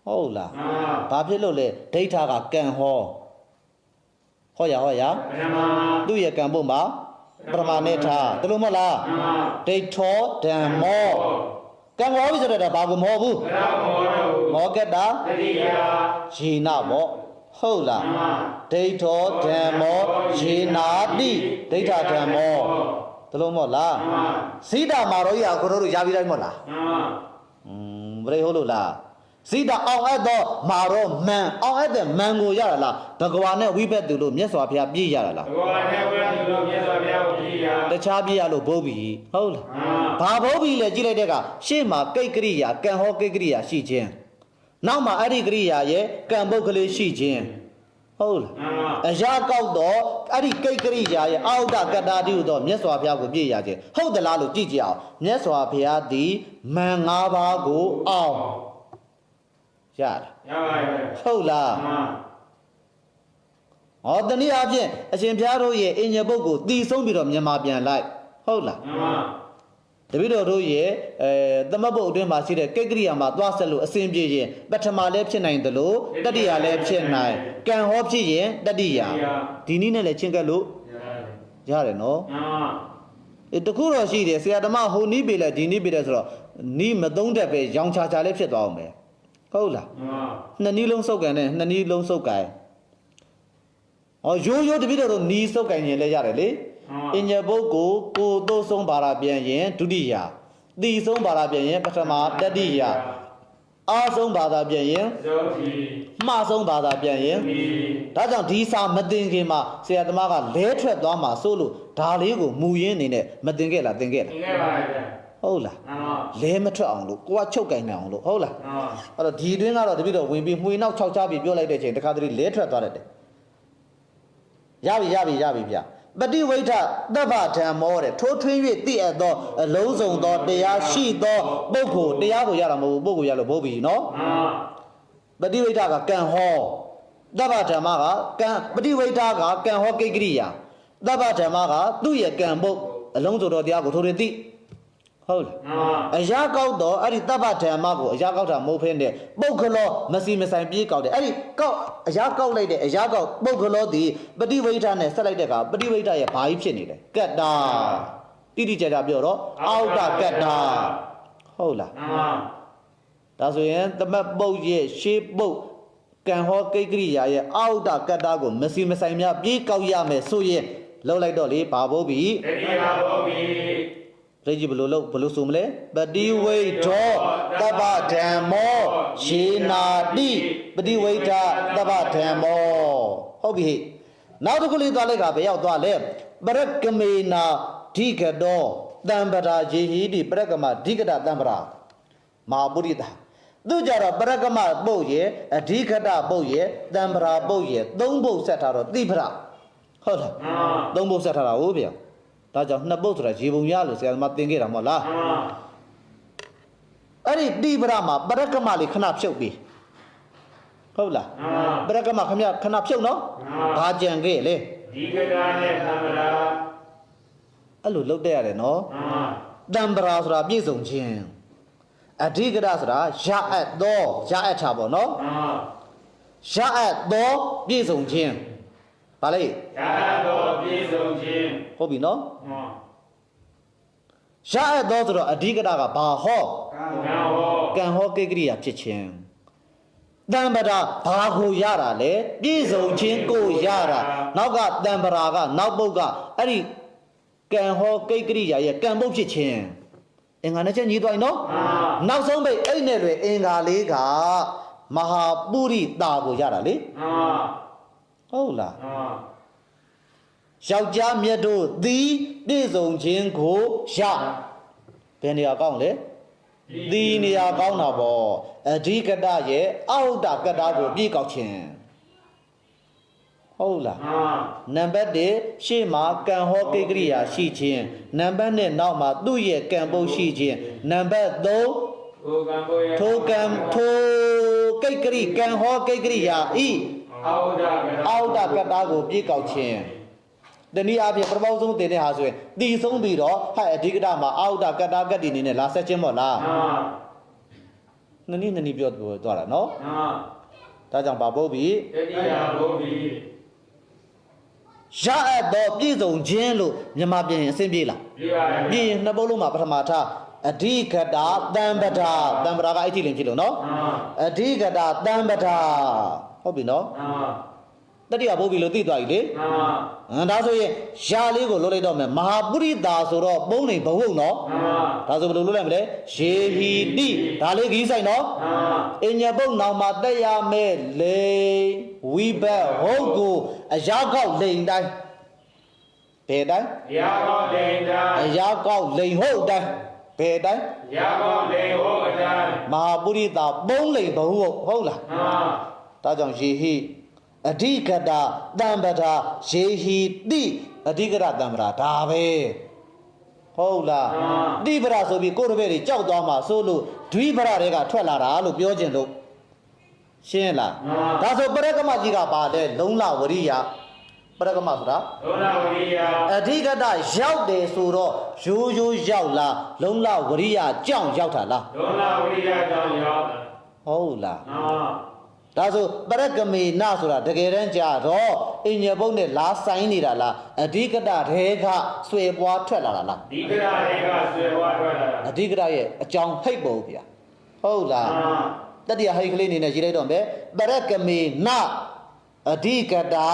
[SPEAKER 1] ဟုတ်လားဘာဖြစ်လို့လဲဒိဋ္ဌကကံဟောရ
[SPEAKER 2] ပထမ
[SPEAKER 1] သူ့ရဲ့ကံပုတ်မှာပရမနိထာတလို့မဟုတ်လားဒိဋ္ဌောဓမ္မောကံဟောပြီဆိုတော့ဘာကိုမဟောဘူးမောကတ္တ
[SPEAKER 2] တတိယ
[SPEAKER 1] ယေနပေါ့ဟုတ်လားဒိဋ္ဌောဓမ္မောယေနာတိဒိဋ္ဌဓမ္မောတလို့မဟုတ်လားဇိတာမာရောကြီးကကိုတို့ရပြီးတိုင်းမဟုတ်လား
[SPEAKER 2] မှန်
[SPEAKER 1] ဘယ်ဟုတ်လို့လား စီတာအောင်အပ်တော့မာတော့မန်အောင်အပ်တဲ့မန်ကိုရတာလားဘဂဝါနဲ့ဝိဘက်သူလို့မြတ်စွာဘုရားပြည့်ရတာလား
[SPEAKER 2] ဘဂဝါနဲ့ဝိဘက်သူလို့မြတ်စွာဘုရားကိုပြည့်ရ
[SPEAKER 1] တခြားပြည့်ရလို့ဘုတ်ပြီဟုတ်လားဘာဘုတ်ပြီလဲကြည့်လိုက်တဲ့ကရှေ့မှာကိတ်ကရိယာကံဟောကိတ်ကရိယာရှိခြင်းနောက်မှာအဲ့ဒီကရိယာရဲ့ကံပုတ်ကလေးရှိခြင်းဟုတ်လားအရာကောက်တော့အဲ့ဒီကိတ်ကရိယာရဲ့အောက်တကတ္တာတိဟုတော့မြတ်စွာဘုရားကိုပြည့်ရခြင်းဟုတ်သလားလို့ကြည့်ကြည့်အောင်မြတ်စွာဘုရားသည်မန်၅ပါးကိုအောင်ရတယ်
[SPEAKER 2] ရပါရဲ့
[SPEAKER 1] ဟုတ်လားဟောတနည်းအားဖြင့်အရှင်ဘုရားတို့ရဲ့အင်ညာပုတ်ကိုတည်ဆုံးပြီးတော့မြန်မာပြန်လိုက်ဟုတ်လားတပည့်တော်တို့ရဲ့သမတ်ပုတ်အတွင်းမှာရှိတဲ့ကိတ်ကရိယာမှာသွားဆက်လို့အစဉ်ပြေရင်ပထမလည်းဖြစ်နိုင်တယ်လို့တတိယလည်းဖြစ်နိုင်ကံဟောဖြစ်ရင်တတိယဒီနည်းနဲ့လည်းချင်းကပ်လို့ရတယ်နော်တခုတော့ရှိတယ်ဆရာဓမ္မဟိုနီးပေလဲဒီနီးပေလဲဆိုတော့နီးမသုံးတတ်ပဲရောင်ချာချာလေးဖြစ်သွားအောင်ပဲဟုတ်လားနှစ်နီးလုံးစုပ်ကန်နဲ့နှစ်နီးလုံးစုပ်ကန်ရိုးတပည့်တော်တို့နီးစုပ်ကန်ရင်လည်းရတယ်လေအင်ညာပုတ်ကိုသို့ဆုံးပါတာပြန်ရင်ဒုတိယသီဆုံးပါတာပြန်ရင်ပထမတတိယအားဆုံးပါတာပြန်ရင်မှားဆုံးပါတာပြန်ရင်ဒါကြောင့်ဒီစာမတင်ခင်မှာဆရာသမားကလဲထွက်သွားမှာစိုးလို့ဒါလေးကိုမူရင်းနေနဲ့မတင်ခဲ့လားတင်ခဲ့လား
[SPEAKER 2] တင်ခဲ့ပါဗျာ
[SPEAKER 1] ဟုတ်လားလဲမထွက်အောင်လို့ကိုကချုပ်ကင်နိုင်အောင်လို့ဟုတ်လားအဲ့တော့ဒီတွင်းကတော့တပည့်တော်ဝင်ပြီးမှွေနောက်6ချပြီးပြောလိုက်တဲ့အချိန်တခါတည်းလဲထွက်သွားတယ်ရပြီဗျာပฏิဝိဋ္ဌသဗ္ဗဓမ္မောတဲ့ထိုးထွင်း၍သိအပ်သောအလုံးစုံသောတရားရှိသောပုဂ္ဂိုလ်တရားကိုရတာမဟုတ်ဘူးပုဂ္ဂိုလ်ရလို့ဘုတ်ပြီနော်ပฏิဝိဋ္ဌကကံဟောသဗ္ဗဓမ္မကကံပฏิဝိဋ္ဌကကံဟောကိက္ခရိယာသဗ္ဗဓမ္မကသူ့ရဲ့ကံပုတ်အလုံးစုံသောတရားကိုထိုးထွင်းသိဟုတ်လားအရာကောက်တော့အဲ့ဒီသဗ္ဗဓမ္မကိုအရာကောက်တာမဟုတ်ဖ ೇನೆ ပုဂ္ဂလောမစီမဆိုင်ပြေးကောက်တယ်အဲ့ဒီကောက်အရာကောက်လိုက်တဲ့အရာကောက်ပုဂ္ဂလောဒီပฏิဝိဋ္ဌနဲ့ဆက်လိုက်တဲ့ကပฏิဝိဋ္ဌရဲ့ဘာကြီးဖြစ်နေလဲကတ္တာတိတိကျကျပြောတော့အောက်တကတ္တာဟုတ်လားဒါဆိုရင်သမတ်ပုတ်ရဲ့ရှေးပုတ်ကံဟောကိက္ခရိယာရဲ့အောက်တကတ္တာကိုမစီမဆိုင်များပြေးကောက်ရမယ်ဆိုရင်လောက်လိုက်တော့လေဘာဘုတ်ပြီ
[SPEAKER 2] တတိယဘုတ်ပြီ
[SPEAKER 1] ပြည့်ဘလို့ဆိုမလဲပฏิဝိဋ္ဌောသဗ္ဗဓမ္မောယေနာတိပฏิဝိဋ္ဌသဗ္ဗဓမ္မောဟုတ်ပြီနောက်တစ်ခုလေးသွားလိုက်ကဘယ်ရောက်သွားလဲပရကမေနာဓိကတောတံပရာယေဟိတိပရကမဓိကတတံပရာမဟာပုရိသသူကြတော့ပရကမပုတ်ရဲ့အဓိကတပုတ်ရဲ့တံပရာပုတ်ရဲ့သုံးပုတ်ဆက်ထားတော့တိဖရဟုတ်လားသုံးပုတ်ဆက်ထားတာဟုတ်ဗျာဒါကြောင့်နှစ်ပုတ်ဆိုတာရေပုံရလို့ဆရာသမားသင်ခဲ့တာမဟုတ်လားအဲ့ဒီတိပရမှာပရကမလေးခဏဖြုတ်ပြီးဟုတ်လားပရကမခဏဖြုတ်နော်ဘာကြံခဲ့လေ
[SPEAKER 2] ဒီကတာနဲ့သံဗရာ
[SPEAKER 1] အဲ့လိုလုပ်တတ်ရတယ်နော်သံဗရာဆိုတာပြည့်စုံခြင်းအဓိကရဆိုတာရအပ်သောရအပ်တာပေါ့နော်ရအပ်သောပြည့်စုံခြင်းဗါလေ
[SPEAKER 2] ရအပ်သောပြည့်စုံခြင်း
[SPEAKER 1] ဟုတ်ပြီနော်ရအပ်သောဆိုတော့အဓိကရကဘာဟောကံဟောကိက္ခရိယာဖြစ်ခြင်းတံပရာဘာကိုရတာလဲပြည့်စုံခြင်းကိုရတာနောက်ကတံပရာကနောက်ပုတ်ကအဲ့ဒီကံဟောကိက္ခရိယာရဲ့ကံပုတ်ဖြစ်ခြင်းအင်္ဂါနဲ့ချက်ညီသွားပြီနော်နောက်ဆုံးပိတ်အဲ့နဲ့တွေအင်္ဂါလေးကမဟာပုရိတာကိုရတာလေဟုတ်လားယောက်ျားမြတ်တို့သည်ပြည့်စုံခြင်းကိုရဘယ်နေရာကောင်းလဲဒီနေရာကောင်းတာပေါ့အဓိကတရဲ့အောက်တကတကိုပြည့်ကောက်ခြင်းဟုတ်လားနံပါတ်1ရှေ့မှာကံဟောကိက္ခရိယာရှိခြင်းနံပါတ်2နောက်မှာသူ့ရဲ့ကံပုတ်ရှိခြင်းနံပါတ်3ထိုကိက္ခရိကံဟောကိက္ခရိယာဤအောက်တကတကိုပြည့်ကောက်ခြင်းတနည်းအားဖြင့်ပထမဆုံးတင်တဲ့ဟာဆိုရင်တည်ဆုံးပြီးတော့ဟဲ့အဓိကတမှာအောက်တကတကတိနေနဲ့လာဆက်ခြင်းပေါ့လားနည်းနည်းပြောသွားတာနော်ဒါကြောင့်ဗာပုတ်ပြီ
[SPEAKER 2] တတိယဘုတ်ပြီ
[SPEAKER 1] ရအပ်သောပြည့်စုံခြင်းလို့မြန်မာပြည်ရင်အဆင်ပြေလား
[SPEAKER 2] ပြေပါ
[SPEAKER 1] ရင်နှစ်ပုတ်လုံးမှာပထမထားအဓိကတသံပဒကအဲ့ဒီလင်ဖြစ်လို့နော်အဓိကတသံပဒဟုတ်ပြီနော် တတိယဘုတ်ပြီလို့သိသွားပြီလေ ဒါဆိုရင်ယာလေးကိုလုပ်လိုက်တော့မယ်မဟာပုရိသာဆိုတော့ပုံးနေဘဝုံနော်ဒါဆိုဘယ်လိုလုပ်လိုက်မလဲရေဟီတိဒါလေးကြီးဆိုင်နော်အညပုတ်နောင်မှာတက်ရမယ်လေဝိဘတ်ဟုတ်ကိုအရာကောက်လိန်တိုင်းဘယ်တိုင်းအရာကောက်လိန်ဟုတ်တိုင်းဘယ်တိုင်းမဟာပုရိသာပုံးလိန်ဘဝုံဟုတ်လားဒါကြောင့်ရေဟိအဓိကတာတံပဒါရေဟီတိအဓိကတာတံပဒါဒါပဲဟုတ်လားတိပရာဆိုပြီးကိုယ်တပည့်တွေကြောက်သွားမှာဆိုလို့ဒွိပရာတွေကထွက်လာတာလို့ပြောခြင်းလို့ရှင်းလားဒါဆိုပရကမကြီးကပါတယ်လုံလဝရိယပရကမဆိုတာလုံလဝရိယအဓိကတာရောက်တယ်ဆိုတော့ရိုးရိုးရောက်လားလုံလဝရိယကြောင့်ရောက်တာလားလုံလဝရိယကြောင့်ရောက်ဟုတ်လားဒါဆိုပရကမေနဆိုတာတကယ်တမ်းကြတော့အညဘုံနဲ့လာဆိုင်နေတာလားအဓိကတထဲကဆွေပွားထွက်လာတာလားအဓိကတထဲကဆွေပွားထွက်လာတာအဓိကတရဲ့အကြောင်းဟိတ်ပုံဗျာဟုတ်လားတတိယဟိတ်ကလေးအနေနဲ့ရေးလိုက်တော့မယ်ပရကမေနအဓိကတာ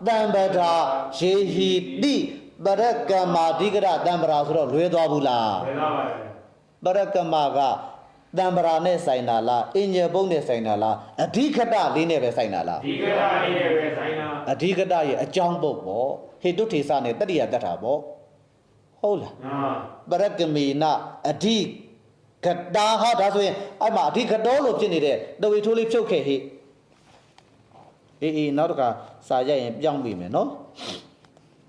[SPEAKER 1] တံပဒါရေဟီတိပရကမာအဓိကတတံပရာဆိုတော့လွဲသွားဘူးလားလွဲသွားပါတယ်ပရကမာကတံပရာနဲ့ဆိုင်တာလားအညဘုံနဲ့ဆိုင်တာလားအဓိကတလေးနဲ့ပဲဆိုင်တာလားအဓိကတလေးနဲ့ပဲဆိုင်တာအဓိကတရဲ့အကြောင်းပုတ်ပေါ့ဟေတုထေသနဲ့တတိယတတ်တာပေါ့ဟုတ်လားပရကမေနအဓိကတာဟာဒါဆိုရင်အဲ့မှာအဓိကတော်လို့ဖြစ်နေတဲ့တဝေထိုးလေးဖြုတ်ခဲ့ဟေအေးနောက်တစ်ခါစာရိုက်ရင်ပြောင်းပြီမယ်နော်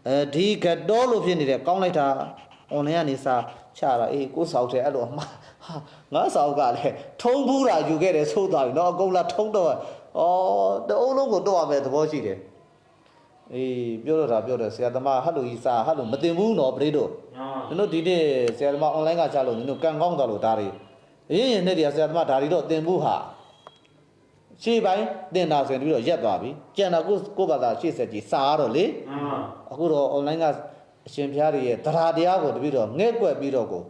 [SPEAKER 1] အဓိကတော်လို့ဖြစ်နေတဲ့ကောင်းလိုက်တာအွန်လိုင်းကနေစာချတာကိုစောက်တယ်အဲ့လိုဟာငါစောက်ကလည်းထုံးဘူးတာယူခဲ့တယ်ဆိုးသွားပြီเนาะအကုန်လာထုံးတော့တအုံးလုံးကိုတော့ရမယ်သဘောရှိတယ်ပြောတော့တာပြောတယ်ဆရာသမားဟတ်လို့ကြီးစာဟတ်လို့မတင်ဘူးเนาะပရိတို့တို့ဒီနေ့ဆရာသမား online ကချလို့တို့ကန်ကောင်းသွားလို့ဒါတွေအရင်နဲ့တည်းဆရာသမားဒါတွေတော့တင်ဘူးဟာရှေ့ပိုင်းတင်တာဆိုရင်ပြီးတော့ရက်သွားပြီကြံတာကိုဘာသာရှေ့ဆက်ကြီးစာတော့လေအခုတော့ online ကအရှင်ဖျားတွေရဲ့တရားတရားကိုတပြီးတော့ငဲ့ကွက်ပြီးတော့ကို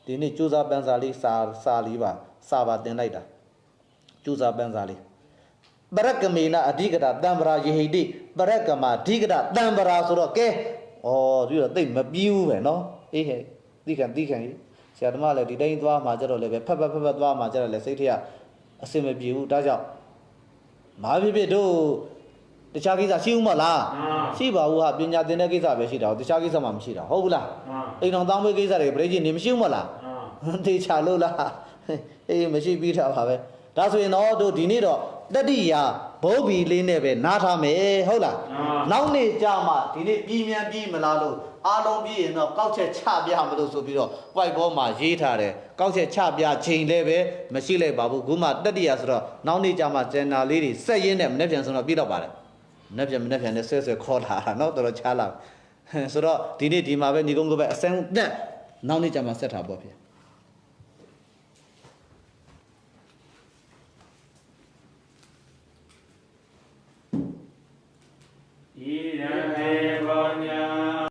[SPEAKER 1] ဒီနေ့ကျူစာပန်းစာလေးစာလေးပါစာပါတင်လိုက်တာကျူစာပန်းစာလေးပရကမေနအဓိကတာတံပရာယေဟိတိပရကမအဓိကတာတံပရာဆိုတော့ကဲဒီတော့သိမပြီးဘူးပဲနော်အေးဟဲ့သိခံဆရာသမားလည်းဒီတိုင်းသွားမှာကြတော့လည်းပဲဖက်သွားမှာကြတော့လည်းစိတ်ထက်အစင်မပြေဘူးဒါကြောင့်မာဖြစ်တို့တခြားကိစ္စရှိဦးမလားရှိပါဘူးဟာပညာသင်တဲ့ကိစ္စပဲရှိတာတခြားကိစ္စမှမရှိတာဟုတ်ဘူးလားအိမ်တော်တောင်းပေးကိစ္စတွေပြိကြီးနေမရှိဦးမလားတေချာလို့လားမရှိပြီးတာပါပဲဒါဆိုရင်တော့တို့ဒီနေ့တော့တတိယဘုတ်ဘီလေးနဲ့ပဲနားထားမယ်ဟုတ်လားနောက်နေ့ကြမှာဒီနေ့ပြည်မြန်ပြီးမလားလို့အားလုံးပြီးရင်တော့ကောက်ချက်ချပြမလို့ဆိုပြီးတော့ white board မှာရေးထားတယ်ကောက်ချက်ချပြချိန်လည်းပဲမရှိလိုက်ပါဘူးခုမှတတိယဆိုတော့နောက်နေ့ကြမှာကျန်တာလေးတွေဆက်ရင်းနဲ့မနေ့ပြန်ဆိုတော့ပြီးတော့ပါတယ်မနေ့ပြန်နဲ့ဆွဲခေါ်လာတာเนาะတော်တော်ချားလာဆိုတော့ဒီနေ့ဒီမှာပဲညီကုန်းကပဲအစမ်းတက်နောက်နေ့ကြမှာဆက်တာပေါ့ဗျ